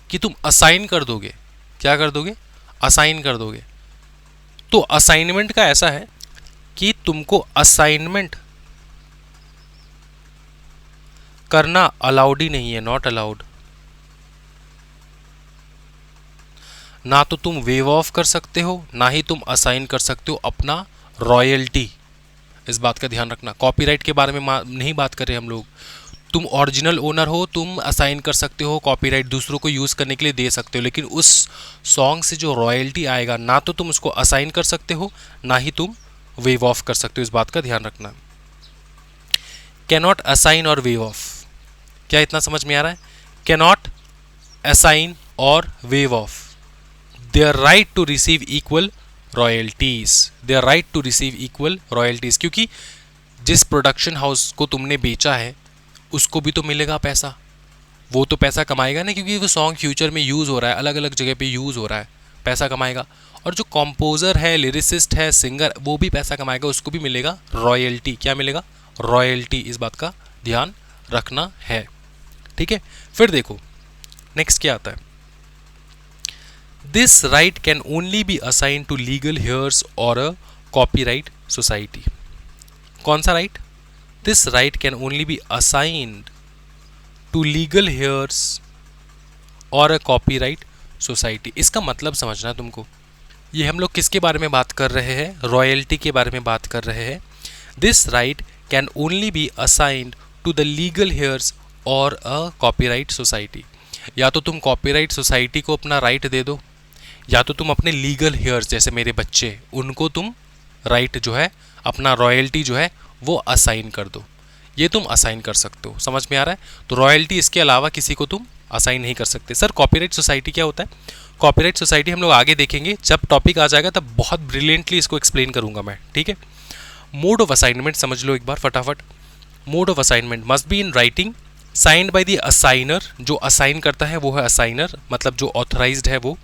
कि तुम असाइन कर दोगे, क्या कर दोगे? असाइन कर दोगे, तो असाइनमेंट का ऐसा है कि तुमको असाइनमेंट करना अलाउड ही नहीं है, नॉट अलाउड। ना तो तुम वेव ऑफ कर सकते हो, ना ही तुम असाइन कर सकते हो अपना रॉयल्टी, इस बात का ध्यान रखना। कॉपीराइट के बारे में नहीं बात कर रहे हम लोग। तुम ओरिजिनल ओनर हो, तुम असाइन कर सकते हो कॉपीराइट, दूसरों को यूज़ करने के लिए दे सकते हो, लेकिन उस सॉन्ग से जो रॉयल्टी आएगा ना तो तुम उसको असाइन कर सकते हो, ना ही तुम वेव ऑफ कर सकते हो, इस बात का ध्यान रखना। कैनॉट असाइन और वेव ऑफ, क्या इतना समझ में आ रहा है? कैनॉट असाइन और wave of, their right to receive equal royalties, their right to receive equal royalties, क्योंकि जिस प्रोडक्शन हाउस को तुमने बेचा है उसको भी तो मिलेगा पैसा, वो तो पैसा कमाएगा ना, क्योंकि वो सॉन्ग फ्यूचर में यूज़ हो रहा है, अलग अलग जगह पे यूज़ हो रहा है, पैसा कमाएगा। और जो कॉम्पोज़र है, लिरिसिस्ट है, सिंगर, वो भी पैसा कमाएगा, उसको भी मिलेगा रॉयल्टी। क्या मिलेगा? रॉयल्टी, इस बात का ध्यान रखना है, ठीक है। फिर देखो नेक्स्ट क्या आता है। This right can only be assigned to legal heirs or a copyright society. कौन सा right? This right can only be assigned to legal heirs or a copyright society. इसका मतलब समझना है तुमको। ये हम लोग किसके बारे में बात कर रहे हैं? रॉयल्टी के बारे में बात कर रहे हैं। This right can only be assigned to the legal heirs or a copyright society. या तो तुम कॉपीराइट सोसाइटी को अपना राइट दे दो, या तो तुम अपने लीगल हेयर्स जैसे मेरे बच्चे, उनको तुम राइट जो है, अपना रॉयल्टी जो है वो असाइन कर दो। ये तुम असाइन कर सकते हो, समझ में आ रहा है? तो रॉयल्टी इसके अलावा किसी को तुम असाइन नहीं कर सकते। सर कॉपीराइट सोसाइटी क्या होता है? कॉपीराइट सोसाइटी हम लोग आगे देखेंगे, जब टॉपिक आ जाएगा तब बहुत ब्रिलियंटली इसको एक्सप्लेन करूंगा मैं, ठीक है। मोड ऑफ असाइनमेंट समझ लो एक बार फटाफट। Mode of assignment must be in writing, signed by the assigner, जो असाइन करता है वो है असाइनर, मतलब जो ऑथराइज्ड है वो।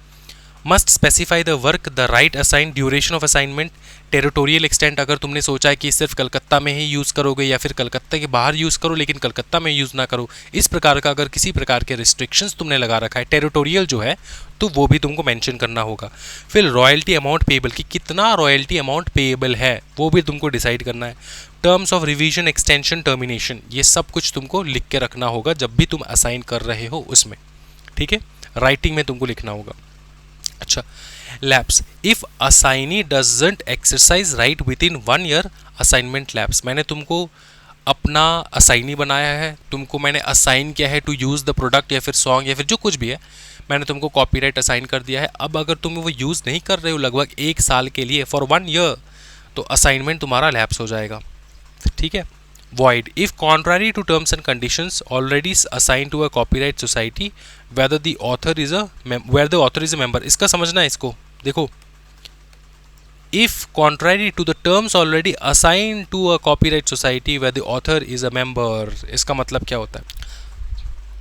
Must specify the work, the right assign, duration of assignment, territorial extent, अगर तुमने सोचा है कि सिर्फ कलकत्ता में ही यूज़ करोगे या फिर कलकत्ता के बाहर यूज़ करो लेकिन कलकत्ता में यूज़ ना करो, इस प्रकार का अगर किसी प्रकार के रिस्ट्रिक्शंस तुमने लगा रखा है, टेरिटोरियल जो है, तो वो भी तुमको मेंशन करना होगा। फिर रॉयल्टी अमाउंट पेएबल, कि कितना रॉयल्टी अमाउंट पेएबल है वो भी तुमको डिसाइड करना है। Terms of revision, extension, termination, ये सब कुछ तुमको लिख के रखना होगा जब भी तुम असाइन कर रहे हो उसमें, ठीक है। राइटिंग में तुमको लिखना होगा। अच्छा, lapse, if assignee doesn't exercise right with in 1 year, assignment lapse. मैंने तुमको अपना असाइनी बनाया है, तुमको मैंने असाइन किया है टू यूज़ द प्रोडक्ट या फिर सॉन्ग या फिर जो कुछ भी है, मैंने तुमको कॉपीराइट असाइन कर दिया है। अब अगर तुम वो यूज़ नहीं कर रहे हो लगभग 1 साल के लिए, फॉर 1 ईयर, तो असाइनमेंट तुम्हारा लैप्स हो जाएगा, ठीक है। void, if contrary to terms and conditions already assigned to a copyright society where the author is a member। इसका समझना है इसको, देखो, if contrary to the terms already assigned to a copyright society where the author is a member, इसका मतलब क्या होता है?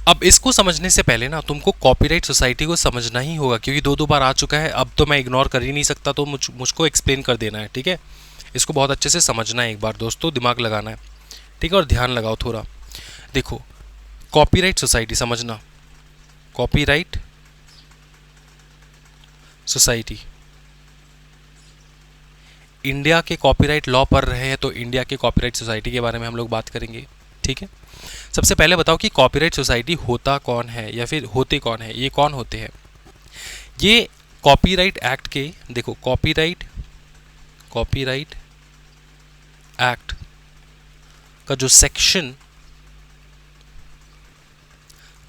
अब इसको समझने से पहले ना तुमको कॉपीराइट सोसाइटी को समझना ही होगा, क्योंकि 2 बार आ चुका है, अब तो मैं इग्नोर कर ही नहीं सकता, तो मुझको एक्सप्लेन कर देना है, ठीक है। इसको बहुत अच्छे से समझना है एक बार दोस्तों, दिमाग लगाना है, ठीक है, और ध्यान लगाओ थोड़ा। देखो, कॉपीराइट सोसाइटी समझना, कॉपीराइट सोसाइटी, इंडिया के कॉपीराइट लॉ पढ़ रहे हैं तो इंडिया के कॉपीराइट सोसाइटी के बारे में हम लोग बात करेंगे, ठीक है, सबसे पहले बताओ कि कॉपीराइट सोसाइटी होता कौन है या फिर होते कौन है, ये कौन होते हैं। ये कॉपीराइट एक्ट के, देखो कॉपीराइट एक्ट का जो सेक्शन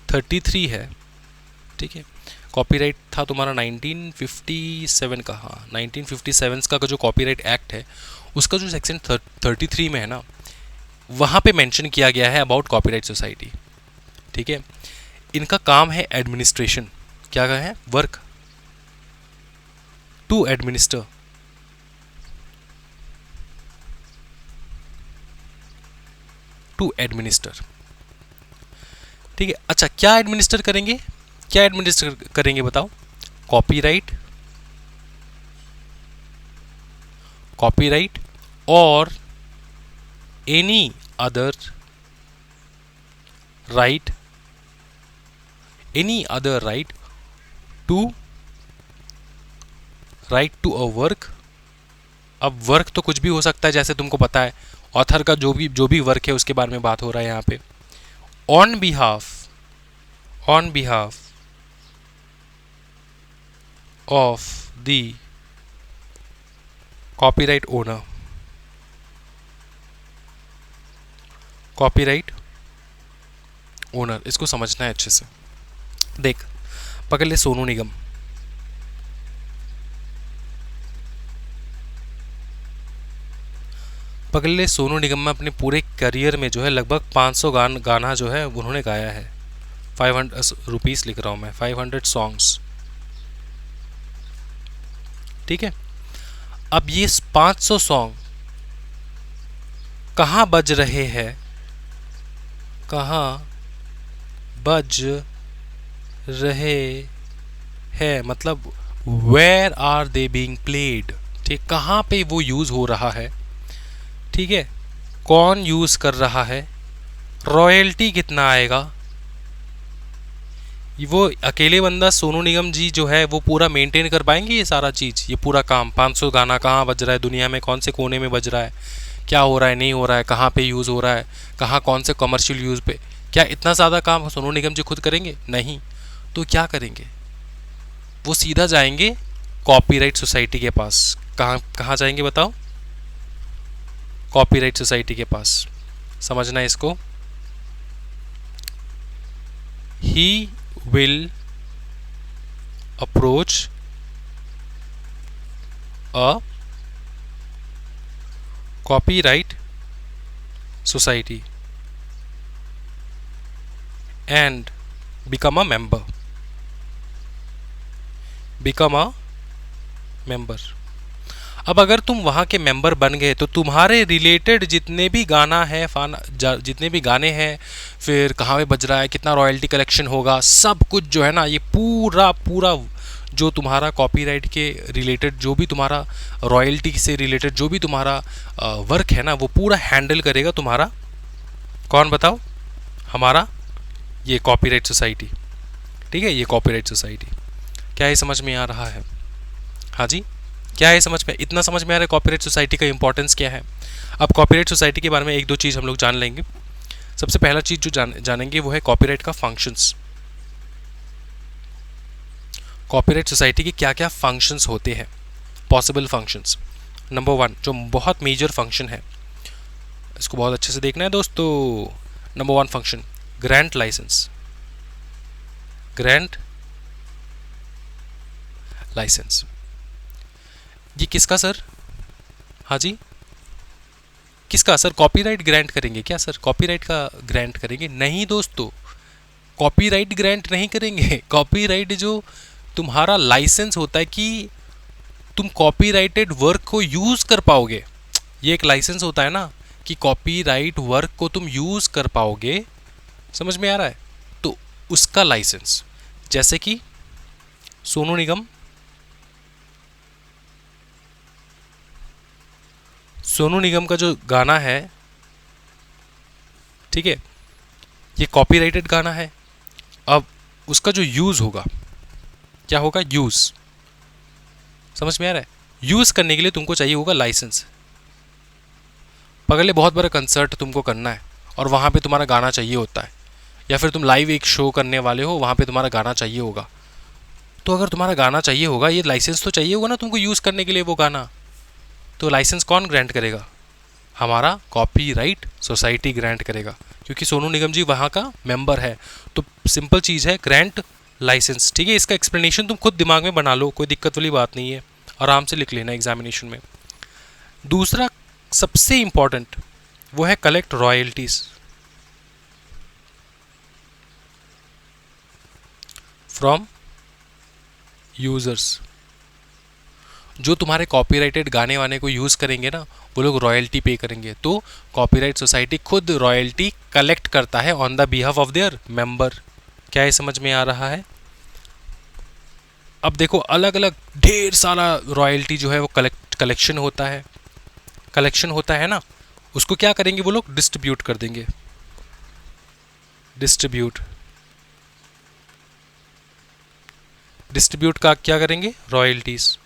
33 है, ठीक है, कॉपीराइट था तुम्हारा 1957 का, हाँ 1957 का जो कॉपीराइट एक्ट है उसका जो सेक्शन 33 में है ना, वहाँ पे मेंशन किया गया है अबाउट कॉपीराइट सोसाइटी। ठीक है, इनका काम है एडमिनिस्ट्रेशन, क्या है, वर्क टू एडमिनिस्टर ठीक है। अच्छा, क्या एडमिनिस्टर करेंगे बताओ। कॉपीराइट और any other right to a work. अब वर्क तो कुछ भी हो सकता है, जैसे तुमको पता है ऑथर का जो भी वर्क है उसके बारे में बात हो रहा है यहाँ पे। On behalf of the copyright owner, इसको समझना है अच्छे से। देख, पकड़ ले सोनू निगम, में अपने पूरे करियर में जो है लगभग 500 गाना जो है उन्होंने गाया है। 500 रुपीस लिख रहा हूँ मैं, 500 सॉन्ग्स। ठीक है, अब ये 500 सॉन्ग कहाँ बज रहे हैं, मतलब where are they being played. ठीक, कहाँ पे वो यूज हो रहा है, ठीक है, कौन यूज कर रहा है, रॉयल्टी कितना आएगा। वो अकेले बंदा सोनू निगम जी जो है वो पूरा मेंटेन कर पाएंगे ये सारा चीज़, ये पूरा काम। 500 गाना कहाँ बज रहा है दुनिया में, कौन से कोने में बज रहा है, क्या हो रहा है, नहीं हो रहा है, कहाँ पे यूज़ हो रहा है, कहाँ कौन से कमर्शियल यूज़ पे, क्या इतना ज़्यादा काम सोनू निगम जी खुद करेंगे? नहीं। तो क्या करेंगे, वो सीधा जाएंगे कॉपीराइट सोसाइटी के पास। कहाँ जाएंगे बताओ? कॉपीराइट सोसाइटी के पास। समझना है इसको। He will approach a copyright society and become a member. अब अगर तुम वहाँ के मेंबर बन गए तो तुम्हारे रिलेटेड जितने भी गाना है, जितने भी गाने हैं, फिर कहाँ पे बज रहा है, कितना रॉयल्टी कलेक्शन होगा, सब कुछ जो है ना, ये पूरा जो तुम्हारा कॉपीराइट के रिलेटेड, जो भी तुम्हारा रॉयल्टी से रिलेटेड जो भी तुम्हारा वर्क है ना, वो पूरा हैंडल करेगा तुम्हारा कौन बताओ? हमारा ये कॉपीराइट सोसाइटी। ठीक है, ये कॉपीराइट सोसाइटी। क्या ये समझ में आ रहा है? हाँ जी, क्या है समझ में? इतना समझ में आ रहा है कॉपीराइट सोसाइटी का इंपॉर्टेंस क्या है। अब कॉपीराइट सोसाइटी के बारे में एक दो चीज़ हम लोग जान लेंगे। सबसे पहला चीज़ जो जानेंगे वो है कॉपीराइट का फंक्शंस। कॉपीराइट सोसाइटी के क्या क्या फंक्शंस होते हैं, पॉसिबल फंक्शंस। नंबर 1 जो बहुत मेजर फंक्शन है, इसको बहुत अच्छे से देखना है दोस्तों। Number 1 function, grant licence. ये किसका सर? हाँ जी, किसका सर? कॉपीराइट ग्रांट करेंगे क्या सर? कॉपीराइट का ग्रांट करेंगे? नहीं दोस्तों, कॉपीराइट ग्रांट नहीं करेंगे। कॉपीराइट जो तुम्हारा लाइसेंस होता है कि तुम कॉपीराइटेड वर्क को यूज कर पाओगे, ये एक लाइसेंस होता है ना कि कॉपीराइट वर्क को तुम यूज कर पाओगे। समझ में आ रहा है? तो उसका लाइसेंस, जैसे कि सोनू निगम का जो गाना है, ठीक है, ये कॉपीराइटेड गाना है। अब उसका जो यूज होगा, क्या होगा? यूज। समझ में आ रहा है? यूज करने के लिए तुमको चाहिए होगा लाइसेंस। पकड़ ले, बहुत बड़ा कंसर्ट तुमको करना है और वहाँ पे तुम्हारा गाना चाहिए होता है, या फिर तुम लाइव एक शो करने वाले हो, वहाँ पे तुम्हारा गाना चाहिए होगा, तो अगर तुम्हारा गाना चाहिए होगा, ये लाइसेंस तो चाहिए होगा ना तुमको यूज़ करने के लिए वो गाना, तो लाइसेंस कौन ग्रांट करेगा? हमारा कॉपीराइट सोसाइटी ग्रांट करेगा, क्योंकि सोनू निगम जी वहाँ का मेंबर है। तो सिंपल चीज़ है, ग्रांट लाइसेंस। ठीक है, इसका एक्सप्लेनेशन तुम खुद दिमाग में बना लो, कोई दिक्कत वाली बात नहीं है, आराम से लिख लेना एग्जामिनेशन में। दूसरा सबसे इंपॉर्टेंट वो है कलेक्ट रॉयल्टीज फ्रॉम यूजर्स। जो तुम्हारे कॉपीराइटेड गाने वाने को यूज़ करेंगे ना, वो लोग रॉयल्टी पे करेंगे। तो कॉपीराइट सोसाइटी खुद रॉयल्टी कलेक्ट करता है on the behalf of their member. क्या ये समझ में आ रहा है? अब देखो, अलग अलग ढेर सारा रॉयल्टी जो है वो कलेक्शन होता है ना, उसको क्या करेंगे वो लोग? डिस्ट्रीब्यूट कर देंगे। डिस्ट्रीब्यूट का क्या करेंगे? रॉयल्टीज।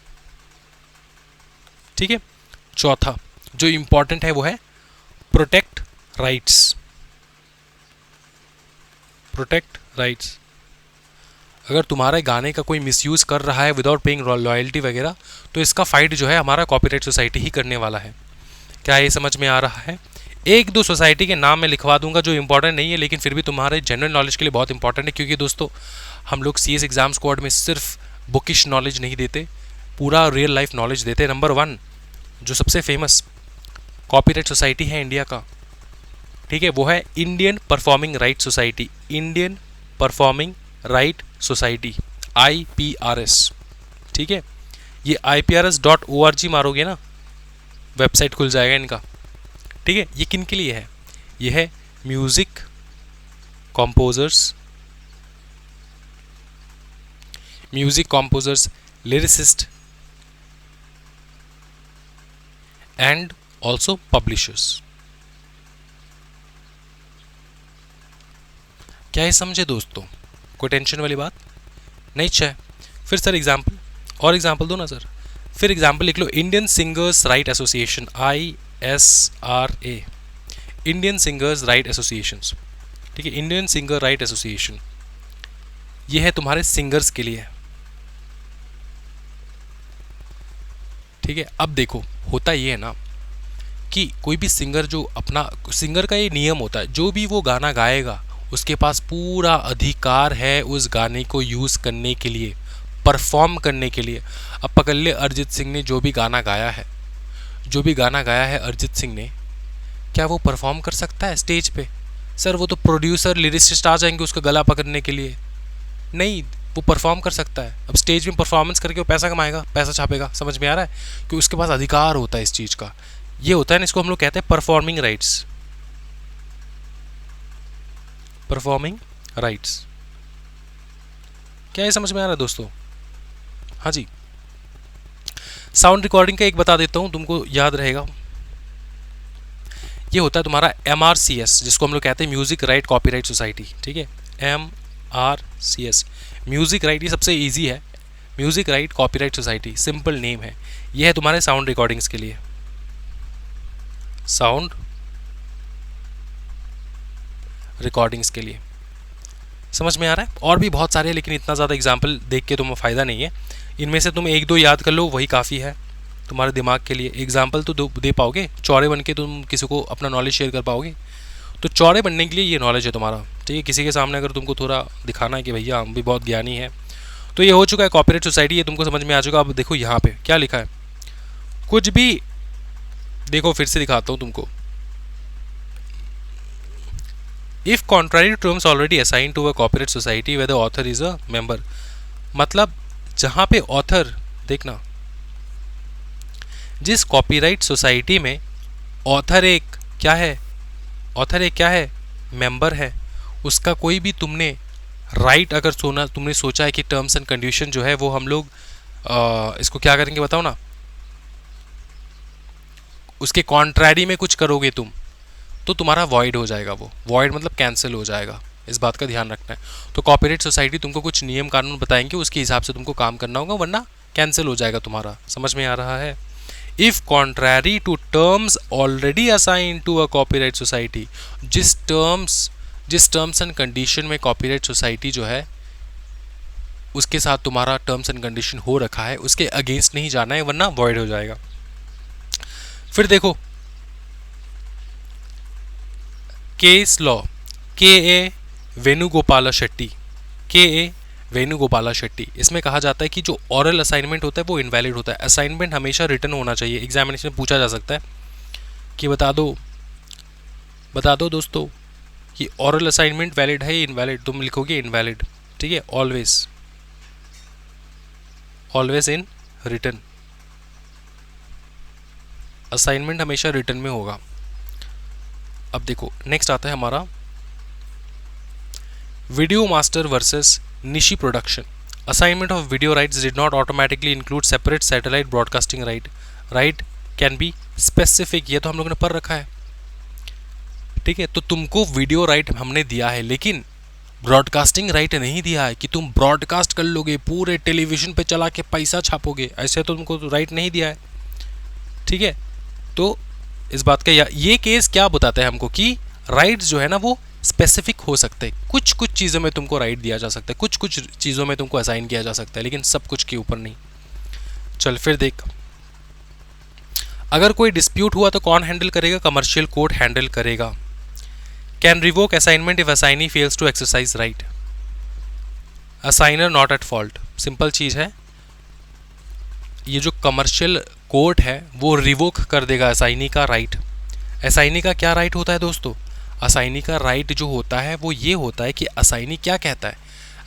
ठीक है। चौथा जो इंपॉर्टेंट है वो है प्रोटेक्ट राइट्स। अगर तुम्हारे गाने का कोई मिसयूज कर रहा है विदाउट पेइंग रॉयल्टी वगैरह, तो इसका फाइट जो है हमारा कॉपीराइट सोसाइटी ही करने वाला है। क्या ये समझ में आ रहा है? एक दो सोसाइटी के नाम मैं लिखवा दूंगा जो इंपॉर्टेंट नहीं है, लेकिन फिर भी तुम्हारे जनरल नॉलेज के लिए बहुत इंपॉर्टेंट है, क्योंकि दोस्तों हम लोग CS एग्जाम स्क्वाड में सिर्फ बुकिश नॉलेज नहीं देते, पूरा रियल लाइफ नॉलेज देते हैं। नंबर 1 जो सबसे फेमस कॉपीराइट सोसाइटी है इंडिया का, ठीक है, वो है Indian performing right society. Indian performing right society, IPRS। ठीक है, ये IPRS.org मारोगे ना, वेबसाइट खुल जाएगा इनका। ठीक है, ये किन के लिए है? ये है music composers, lyricist and also publishers. क्या ये समझे दोस्तों? कोई टेंशन वाली बात नहीं है? फिर सर एग्जाम्पल दो ना सर। फिर एग्जाम्पल लिख लो, Indian singers right association, ISRA, Indian singers right association. ठीक है, इंडियन सिंगर राइट एसोसिएशन, ये है तुम्हारे सिंगर्स के लिए। ठीक है, अब देखो होता ये है ना कि कोई भी सिंगर जो अपना, सिंगर का ये नियम होता है, जो भी वो गाना गाएगा उसके पास पूरा अधिकार है उस गाने को यूज़ करने के लिए, परफॉर्म करने के लिए। अब पकड़ ले अरिजीत सिंह ने जो भी गाना गाया है अरिजीत सिंह ने, क्या वो परफॉर्म कर सकता है स्टेज पे? सर वो तो प्रोड्यूसर लिरिसिस्ट आ जाएंगे उसका गला पकड़ने के लिए। नहीं, वो परफॉर्म कर सकता है। अब स्टेज में परफॉर्मेंस करके वो पैसा कमाएगा, पैसा छापेगा। समझ में आ रहा है? कि उसके पास अधिकार होता है इस चीज़ का। ये होता है ना, इसको हम लोग कहते हैं परफॉर्मिंग राइट्स। क्या ये समझ में आ रहा है दोस्तों? हाँ जी। साउंड रिकॉर्डिंग का एक बता देता हूँ, तुमको याद रहेगा। ये होता है तुम्हारा MRCS, जिसको हम लोग कहते हैं म्यूजिक राइट कॉपीराइट सोसाइटी। ठीक है, MRCS, म्यूजिक राइट, ये सबसे इजी है। Music right copyright society, simple name है। ये है तुम्हारे साउंड रिकॉर्डिंग्स के लिए, समझ में आ रहा है? और भी बहुत सारे हैं, लेकिन इतना ज़्यादा एग्जाम्पल देख के तुम्हें फ़ायदा नहीं है। इनमें से तुम एक दो याद कर लो, वही काफ़ी है तुम्हारे दिमाग के लिए। एग्जाम्पल तो दे पाओगे, चौड़े बन के तुम किसी को अपना नॉलेज शेयर कर पाओगे। तो चौड़े बनने के लिए ये नॉलेज है तुम्हारा। ठीक है, किसी के सामने अगर तुमको थोड़ा दिखाना है कि भैया हम भी बहुत ज्ञानी है, तो ये हो चुका है कॉपीराइट सोसाइटी, ये तुमको समझ में आ चुका। अब देखो यहाँ पे क्या लिखा है, कुछ भी देखो, फिर से दिखाता हूँ तुमको। If contrary terms already assign to a copyright society where the author is a member, मतलब जहाँ पे ऑथर, देखना, जिस कॉपीराइट सोसाइटी में ऑथर एक क्या है, मेंबर है, उसका कोई भी तुमने राइट अगर तुमने सोचा है कि टर्म्स एंड कंडीशन जो है वो हम लोग इसको क्या करेंगे बताओ ना, उसके कॉन्ट्रैरी में कुछ करोगे तुम, तो तुम्हारा वॉइड हो जाएगा। वो वॉइड मतलब कैंसिल हो जाएगा, इस बात का ध्यान रखना है। तो कॉपीराइट सोसाइटी तुमको कुछ नियम कानून बताएंगे, उसके हिसाब से तुमको काम करना होगा, वरना कैंसिल हो जाएगा तुम्हारा। समझ में आ रहा है? If contrary to terms already assign to a copyright society, जिस टर्म्स एंड कंडीशन में कॉपीराइट सोसाइटी जो है उसके साथ तुम्हारा टर्म्स एंड कंडीशन हो रखा है उसके अगेंस्ट नहीं जाना है, वरना वॉइड हो जाएगा। फिर देखो केस लॉ, के ए वेणुगोपाला शेट्टी, के ए वेणुगोपाला शेट्टी, इसमें कहा जाता है कि जो ऑरल असाइनमेंट होता है वो इनवैलिड होता है। असाइनमेंट हमेशा रिटन होना चाहिए। एग्जामिनेशन में पूछा जा सकता है कि बता दो दोस्तों कि ऑरल असाइनमेंट वैलिड है या इनवैलिड, तुम लिखोगे इनवैलिड, ठीक है, ऑलवेज इन रिटन। असाइनमेंट हमेशा रिटन में होगा। अब देखो नेक्स्ट आता है हमारा video master versus Nishi production. Assignment of video rights did not automatically include separate satellite broadcasting right can be specific. ये तो हम लोगों ने पढ़ रखा है, ठीक है। तो तुमको वीडियो राइट हमने दिया है लेकिन ब्रॉडकास्टिंग राइट नहीं दिया है कि तुम ब्रॉडकास्ट कर लोगे, पूरे टेलीविजन पे चला के पैसा छापोगे, ऐसे तो तुमको राइट नहीं दिया है, ठीक है। तो इस बात का ये केस क्या बताता है हमको कि राइट्स जो है ना वो स्पेसिफिक हो सकते हैं। कुछ कुछ चीज़ों में तुमको राइट दिया जा सकता है, कुछ कुछ चीज़ों में तुमको असाइन किया जा सकता है, लेकिन सब कुछ के ऊपर नहीं। चल फिर देख, अगर कोई डिस्प्यूट हुआ तो कौन हैंडल करेगा? कमर्शियल कोर्ट हैंडल करेगा। Can revoke assignment if assignee fails to exercise right, assigner not at fault. Simple चीज़ है, ये जो कमर्शियल कोर्ट है वो रिवोक कर देगा असाइनी का राइट। असाइनी का क्या राइट होता है दोस्तों? असाइनी का राइट जो होता है वो ये होता है कि असाइनी क्या कहता है,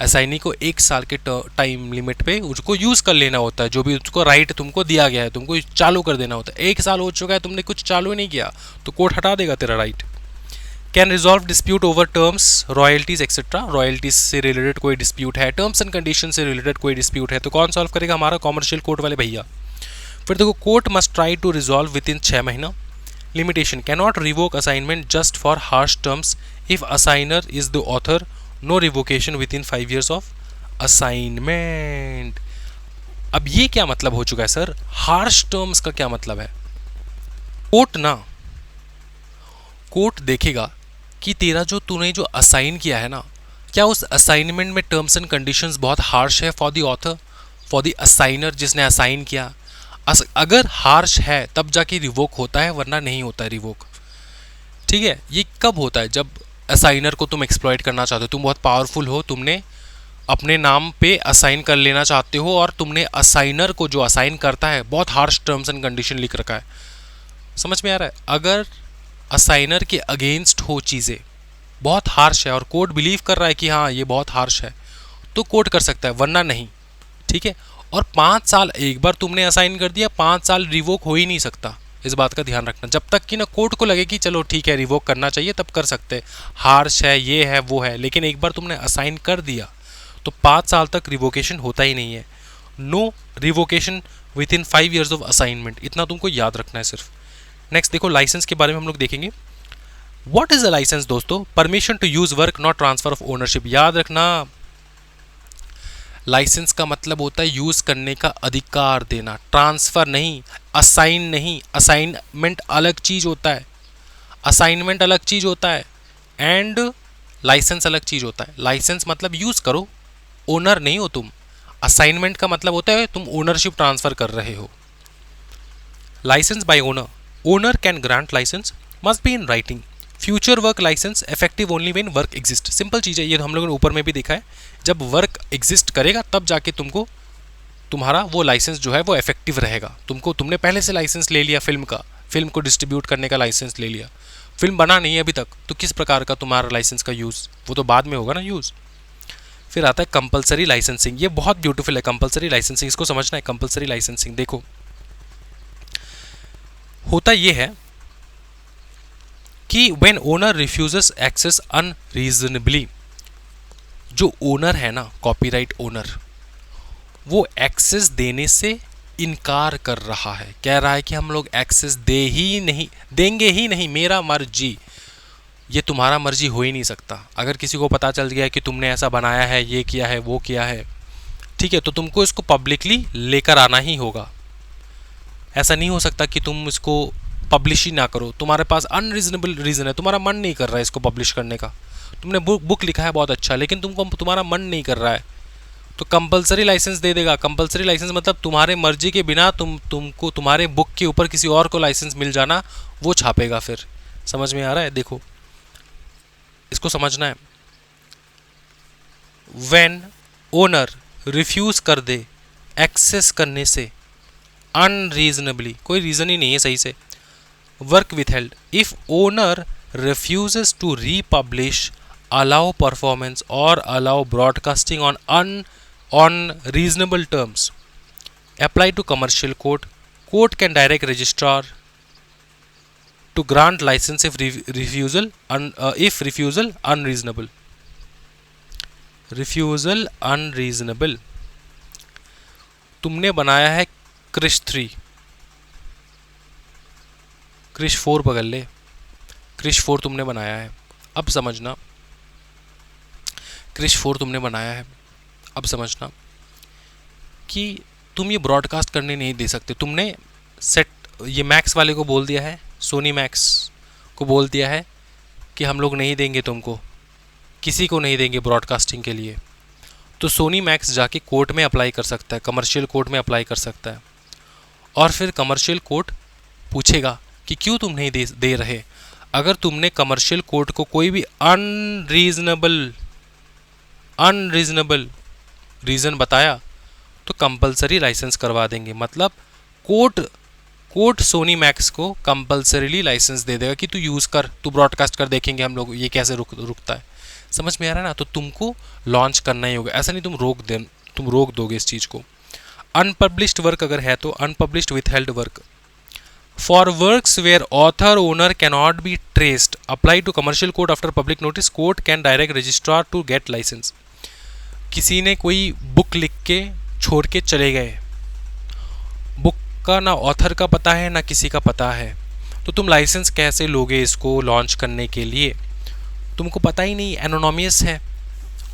असाइनी को 1 साल के टाइम लिमिट पे उसको यूज़ कर लेना होता है। जो भी उसको राइट तुमको दिया गया है तुमको चालू कर देना होता है। 1 साल हो चुका है, तुमने कुछ चालू ही नहीं किया तो कोर्ट हटा देगा तेरा right. Can resolve dispute over terms, royalties etcetera. Royalties से रिलेटेड कोई डिस्प्यूट है, टर्म्स एंड कंडीशन से रिलेटेड कोई डिस्प्यूट है तो कौन सॉल्व करेगा? हमारा कॉमर्शियल कोर्ट वाले भैया। फिर देखो, court must try to resolve within 6 महीना। Limitation, cannot revoke assignment just for harsh terms if assigner is the author, no revocation within 5 years of assignment. अब ये क्या मतलब हो चुका है सर? हार्श टर्म्स का क्या मतलब है? कोर्ट देखेगा कि तेरा जो तूने जो असाइन किया है ना, क्या उस असाइनमेंट में टर्म्स एंड कंडीशंस बहुत हार्श है for the author, for the assigner जिसने असाइन किया। अगर हार्श है तब जाके रिवोक होता है, वरना नहीं होता है रिवोक, ठीक है। ये कब होता है? जब असाइनर को तुम एक्सप्लॉइट करना चाहते हो, तुम बहुत पावरफुल हो, तुमने अपने नाम पे असाइन कर लेना चाहते हो और तुमने असाइनर को जो असाइन करता है बहुत हार्श टर्म्स एंड कंडीशन लिख रखा है। समझ में आ रहा है? अगर असाइनर के अगेंस्ट हो चीज़ें, बहुत हार्श है और कोर्ट बिलीव कर रहा है कि हाँ ये बहुत हार्श है, तो कोर्ट कर सकता है, वरना नहीं, ठीक है। और 5 साल, एक बार तुमने असाइन कर दिया, 5 साल रिवोक हो ही नहीं सकता। इस बात का ध्यान रखना, जब तक कि ना कोर्ट को लगे कि चलो ठीक है रिवोक करना चाहिए तब कर सकते हैं, हार्श है, ये है, वो है। लेकिन एक बार तुमने असाइन कर दिया तो 5 साल तक रिवोकेशन होता ही नहीं है। No revocation within 5 years of assignment, इतना तुमको याद रखना है सिर्फ। नेक्स्ट देखो, लाइसेंस के बारे में हम लोग देखेंगे। व्हाट इज अ लाइसेंस दोस्तों? Permission to use work, not transfer of ownership. याद रखना, लाइसेंस का मतलब होता है यूज करने का अधिकार देना, ट्रांसफर नहीं, असाइन नहीं। असाइनमेंट अलग चीज होता है, असाइनमेंट अलग चीज होता है एंड लाइसेंस अलग चीज होता है। लाइसेंस मतलब यूज करो, ओनर नहीं हो तुम। असाइनमेंट का मतलब होता है तुम ओनरशिप ट्रांसफर कर रहे हो। Licence by owner, owner can grant licence, must be in writing. Future work licence effective only when work exist. Simple चीज़ है, ये तो हम लोगों ने ऊपर में भी देखा है, जब वर्क एग्जिस्ट करेगा तब जाके तुमको तुम्हारा वो लाइसेंस जो है वो इफेक्टिव रहेगा। तुमने पहले से लाइसेंस ले लिया फिल्म का, फिल्म को डिस्ट्रीब्यूट करने का लाइसेंस ले लिया, फिल्म बना नहीं है अभी तक, तो किस प्रकार का तुम्हारा लाइसेंस का यूज़, वो तो बाद में होगा ना यूज़। फिर आता है कंपलसरी लाइसेंसिंग, ये बहुत ब्यूटीफुल है कंपलसरी लाइसेंसिंग, इसको समझना है। कंपलसरी लाइसेंसिंग देखो, होता ये है कि when owner refuses access unreasonably, जो ओनर है ना, कॉपीराइट ओनर, वो एक्सेस देने से इनकार कर रहा है, कह रहा है कि हम लोग एक्सेस देंगे ही नहीं, मेरा मर्जी। ये तुम्हारा मर्जी हो ही नहीं सकता। अगर किसी को पता चल गया कि तुमने ऐसा बनाया है, ये किया है, वो किया है, ठीक है, तो तुमको इसको पब्लिकली लेकर आना ही होगा, ऐसा नहीं हो सकता कि तुम इसको पब्लिश ही ना करो, तुम्हारे पास अनरीजनेबल रीज़न है, तुम्हारा मन नहीं कर रहा है इसको पब्लिश करने का, तुमने बुक लिखा है बहुत अच्छा, लेकिन तुम्हारा मन नहीं कर रहा है, तो कंपलसरी लाइसेंस दे देगा। कंपलसरी लाइसेंस मतलब तुम्हारे मर्जी के बिना तुमको तुम्हारे बुक के ऊपर किसी और को लाइसेंस मिल जाना, वो छापेगा फिर। समझ में आ रहा है? देखो इसको समझना है। व्हेन ओनर रिफ्यूज़ कर दे एक्सेस करने से अनरीजनेबली, कोई रीज़न ही नहीं है सही से, work withheld, if owner refuses to republish, allow performance or allow broadcasting on reasonable terms, apply to commercial court. Court can direct registrar to grant license if refusal unreasonable. Refusal unreasonable. तुमने बनाया है क्रिश 3, क्रिश 4 पकड़ ले, क्रिश 4 तुमने बनाया है। अब समझना, क्रिश 4 तुमने बनाया है, अब समझना कि तुम ये ब्रॉडकास्ट करने नहीं दे सकते। तुमने सेट ये मैक्स वाले को बोल दिया है, सोनी मैक्स को बोल दिया है कि हम लोग नहीं देंगे तुमको, किसी को नहीं देंगे ब्रॉडकास्टिंग के लिए। तो सोनी मैक्स जाके कोर्ट में अप्लाई कर सकता है, कमर्शियल कोर्ट में अप्लाई कर सकता है, और फिर कमर्शियल कोर्ट पूछेगा कि क्यों तुम नहीं दे रहे। अगर तुमने कमर्शियल कोर्ट को कोई भी अनरीजनेबल रीज़न बताया तो कंपलसरी लाइसेंस करवा देंगे। मतलब कोर्ट सोनी मैक्स को कंपलसरीली लाइसेंस दे देगा कि तू यूज़ कर, तू ब्रॉडकास्ट कर, देखेंगे हम लोग ये कैसे रुकता है। समझ में आ रहा है ना? तो तुमको लॉन्च करना ही होगा, ऐसा नहीं तुम रोक दोगे इस चीज़ को। अनपब्लिश्ड वर्क अगर है तो unpublished withheld work, for works where author owner cannot be traced, apply to commercial court after public notice, court can direct registrar to get licence. किसी ने कोई बुक लिख के छोड़ के चले गए, बुक का ना ऑथर का पता है ना किसी का पता है, तो तुम लाइसेंस कैसे लोगे इसको लॉन्च करने के लिए? तुमको पता ही नहीं, एनोनॉमियस है,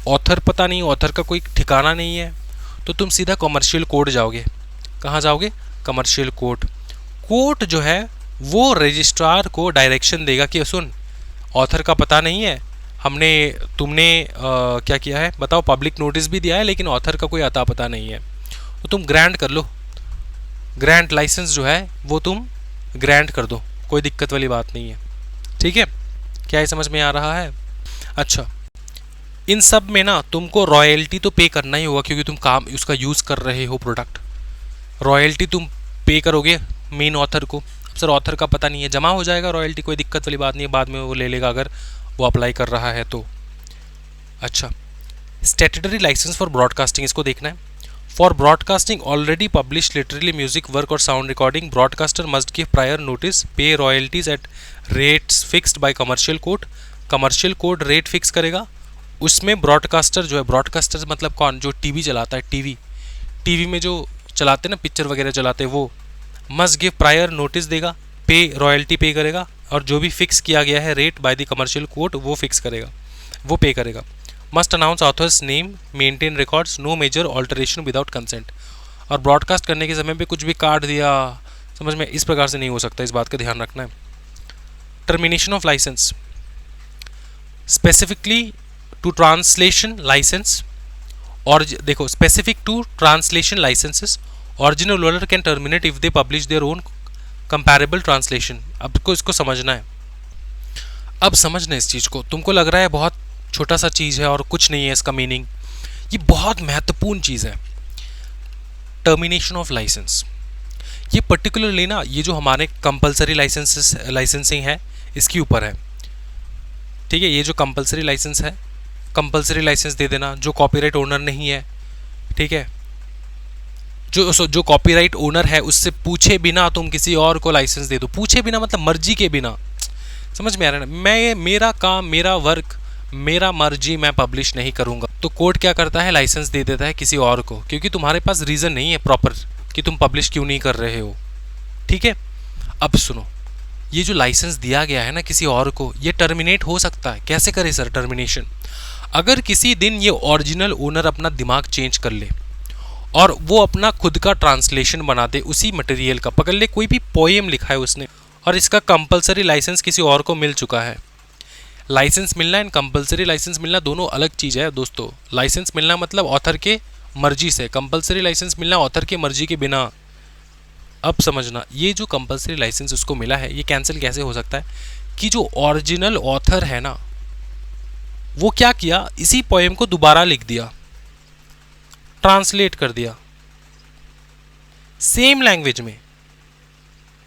ऑथर पता नहीं, ऑथर का कोई ठिकाना नहीं है, तो तुम सीधा कमर्शियल कोर्ट जाओगे। कहाँ जाओगे? Commercial court. कोर्ट जो है वो रजिस्ट्रार को डायरेक्शन देगा कि सुन, ऑथर का पता नहीं है, तुमने क्या किया है बताओ, पब्लिक नोटिस भी दिया है लेकिन ऑथर का कोई अता पता नहीं है, तो तुम ग्रांट कर लो, ग्रांट लाइसेंस जो है वो तुम ग्रांट कर दो, कोई दिक्कत वाली बात नहीं है। ठीक है, क्या ये समझ में आ रहा है? अच्छा, इन सब में ना तुमको रॉयल्टी तो पे करना ही होगा, क्योंकि तुम काम उसका यूज़ कर रहे हो प्रोडक्ट, रॉयल्टी तुम पे करोगे मेन ऑथर को। सर ऑथर का पता नहीं है, जमा हो जाएगा रॉयल्टी, कोई दिक्कत वाली बात नहीं है, बाद में वो ले लेगा अगर वो अप्लाई कर रहा है तो। अच्छा, स्टैट्यूटरी लाइसेंस फॉर ब्रॉडकास्टिंग, इसको देखना है। For broadcasting already publish literally music work और sound recording, broadcaster must give prior notice, pay royalties at rates fixed by commercial court. Commercial court rate fix करेगा, उसमें ब्रॉडकास्टर जो है, broadcaster मतलब कौन? जो टीवी चलाता है, टीवी में जो चलाते हैं ना, पिक्चर वगैरह चलाते हैं, वो मस्ट गिव प्रायर नोटिस देगा, पे रॉयल्टी पे करेगा, और जो भी फिक्स किया गया है rate by the commercial court वो फिक्स करेगा, वो पे करेगा। Must announce author's name, maintain records, no major alteration without consent. और ब्रॉडकास्ट करने के समय पे कुछ भी काट दिया, समझ में, इस प्रकार से नहीं हो सकता, इस बात का ध्यान रखना है। Termination of licence, specifically to translation licence, और देखो specific to translation licences, original owner can terminate if they publish their own comparable translation. अब इसको समझना है, अब समझना इस चीज़ को। तुमको लग रहा है बहुत छोटा सा चीज़ है और कुछ नहीं है इसका मीनिंग, ये बहुत महत्वपूर्ण चीज़ है। टर्मिनेशन ऑफ लाइसेंस, ये पर्टिकुलरली ना, ये जो हमारे कंपलसरी लाइसेंसिंग है इसके ऊपर है। ठीक है, ये जो कंपलसरी लाइसेंस है, कंपलसरी लाइसेंस दे देना जो कॉपीराइट ओनर नहीं है। ठीक है, जो कॉपीराइट ओनर है उससे पूछे बिना तुम किसी और को लाइसेंस दे दो, पूछे बिना मतलब मर्जी के बिना। समझ में आ रहा है ना? मेरा काम, मेरा वर्क, मेरा मर्जी, मैं पब्लिश नहीं करूंगा, तो कोर्ट क्या करता है? लाइसेंस दे देता है किसी और को, क्योंकि तुम्हारे पास रीज़न नहीं है प्रॉपर कि तुम पब्लिश क्यों नहीं कर रहे हो। ठीक है, अब सुनो, ये जो लाइसेंस दिया गया है ना किसी और को, ये टर्मिनेट हो सकता है। कैसे करे सर टर्मिनेशन? अगर किसी दिन ये ओरिजिनल ओनर अपना दिमाग चेंज कर ले और वो अपना खुद का ट्रांसलेशन बना दे उसी मटेरियल का। पकड़ ले कोई भी पोएम लिखा है उसने और इसका कंपलसरी लाइसेंस किसी और को मिल चुका है। लाइसेंस मिलना एंड कंपलसरी लाइसेंस मिलना दोनों अलग चीज़ है दोस्तों। लाइसेंस मिलना मतलब ऑथर के मर्जी से, कंपलसरी लाइसेंस मिलना ऑथर के मर्जी के बिना। अब समझना, ये जो कंपलसरी लाइसेंस उसको मिला है ये कैंसिल कैसे हो सकता है कि जो ओरिजिनल ऑथर है ना वो क्या किया, इसी पोएम को दोबारा लिख दिया, ट्रांसलेट कर दिया सेम लैंग्वेज में,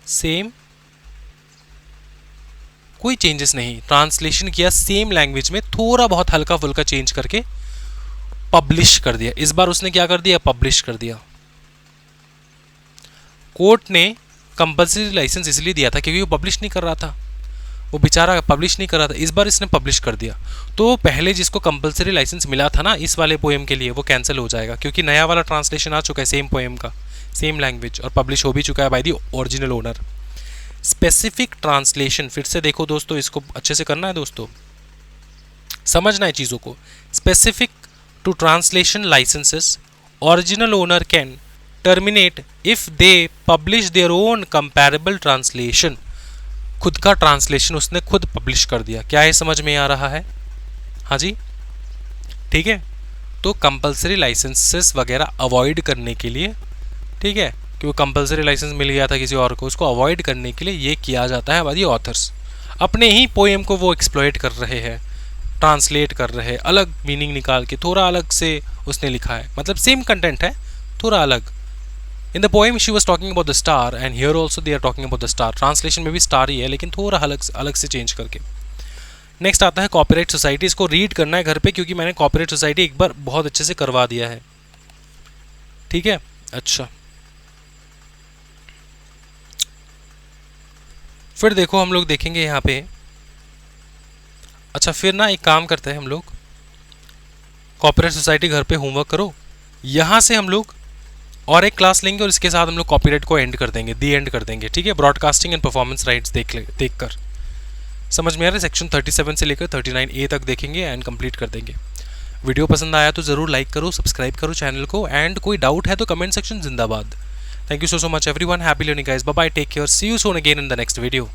सेम कोई चेंजेस नहीं, ट्रांसलेशन किया सेम लैंग्वेज में, थोड़ा बहुत हल्का फुल्का चेंज करके पब्लिश कर दिया। इस बार उसने क्या कर दिया, पब्लिश कर दिया। कोर्ट ने कंपलसरी लाइसेंस इसलिए दिया था क्योंकि वो पब्लिश नहीं कर रहा था, वो बेचारा पब्लिश नहीं कर रहा था। इस बार इसने पब्लिश कर दिया तो पहले जिसको कंपलसरी लाइसेंस मिला था ना इस वाले पोएम के लिए वो कैंसिल हो जाएगा, क्योंकि नया वाला ट्रांसलेशन आ चुका है सेम पोएम का, सेम लैंग्वेज, और पब्लिश हो भी चुका है by the original owner. Specific translation, फिर से देखो दोस्तों, इसको अच्छे से करना है दोस्तों, समझना है चीज़ों को। Specific to translation licences original owner can terminate if they publish their own comparable translation. खुद का ट्रांसलेशन उसने खुद पब्लिश कर दिया। क्या ये समझ में आ रहा है? हाँ जी, ठीक है। तो कंपलसरी लाइसेंसेस वगैरह अवॉइड करने के लिए, ठीक है, कि वो कंपलसरी लाइसेंस मिल गया था किसी और को, उसको अवॉइड करने के लिए ये किया जाता है बाय ऑथर्स। अपने ही पोएम को वो एक्सप्लॉइट कर रहे हैं, ट्रांसलेट कर रहे हैं, अलग मीनिंग निकाल के थोड़ा अलग से उसने लिखा है, मतलब सेम कंटेंट है थोड़ा अलग। In the poem she was talking about the star and here also they are talking about the star. Translation में भी स्टार ही है लेकिन थोड़ा अलग से चेंज करके। नेक्स्ट आता है कॉपीराइट सोसाइटी। इसको रीड करना है घर पे क्योंकि मैंने कॉपीराइट सोसाइटी एक बार बहुत अच्छे से करवा दिया है, ठीक है। अच्छा, फिर देखो हम लोग देखेंगे यहाँ पे। अच्छा, फिर ना एक काम करते हैं हम लोग, कॉपीराइट सोसाइटी घर पे होमवर्क करो, यहाँ से हम लोग और एक क्लास लेंगे और इसके साथ हम लोग कॉपीराइट को एंड कर देंगे, दी एंड कर देंगे, ठीक है। ब्रॉडकास्टिंग एंड परफॉर्मेंस राइट्स देख कर समझ में आ रहा है। सेक्शन 37 से लेकर 39A तक देखेंगे एंड कंप्लीट कर देंगे। वीडियो पसंद आया तो ज़रूर लाइक करो, सब्सक्राइब करो चैनल को, एंड कोई डाउट है तो कमेंट सेक्शन जिंदाबाद। Thank you so much everyone. Happy learning guys. Bye bye. Take care. See you soon again in the next video.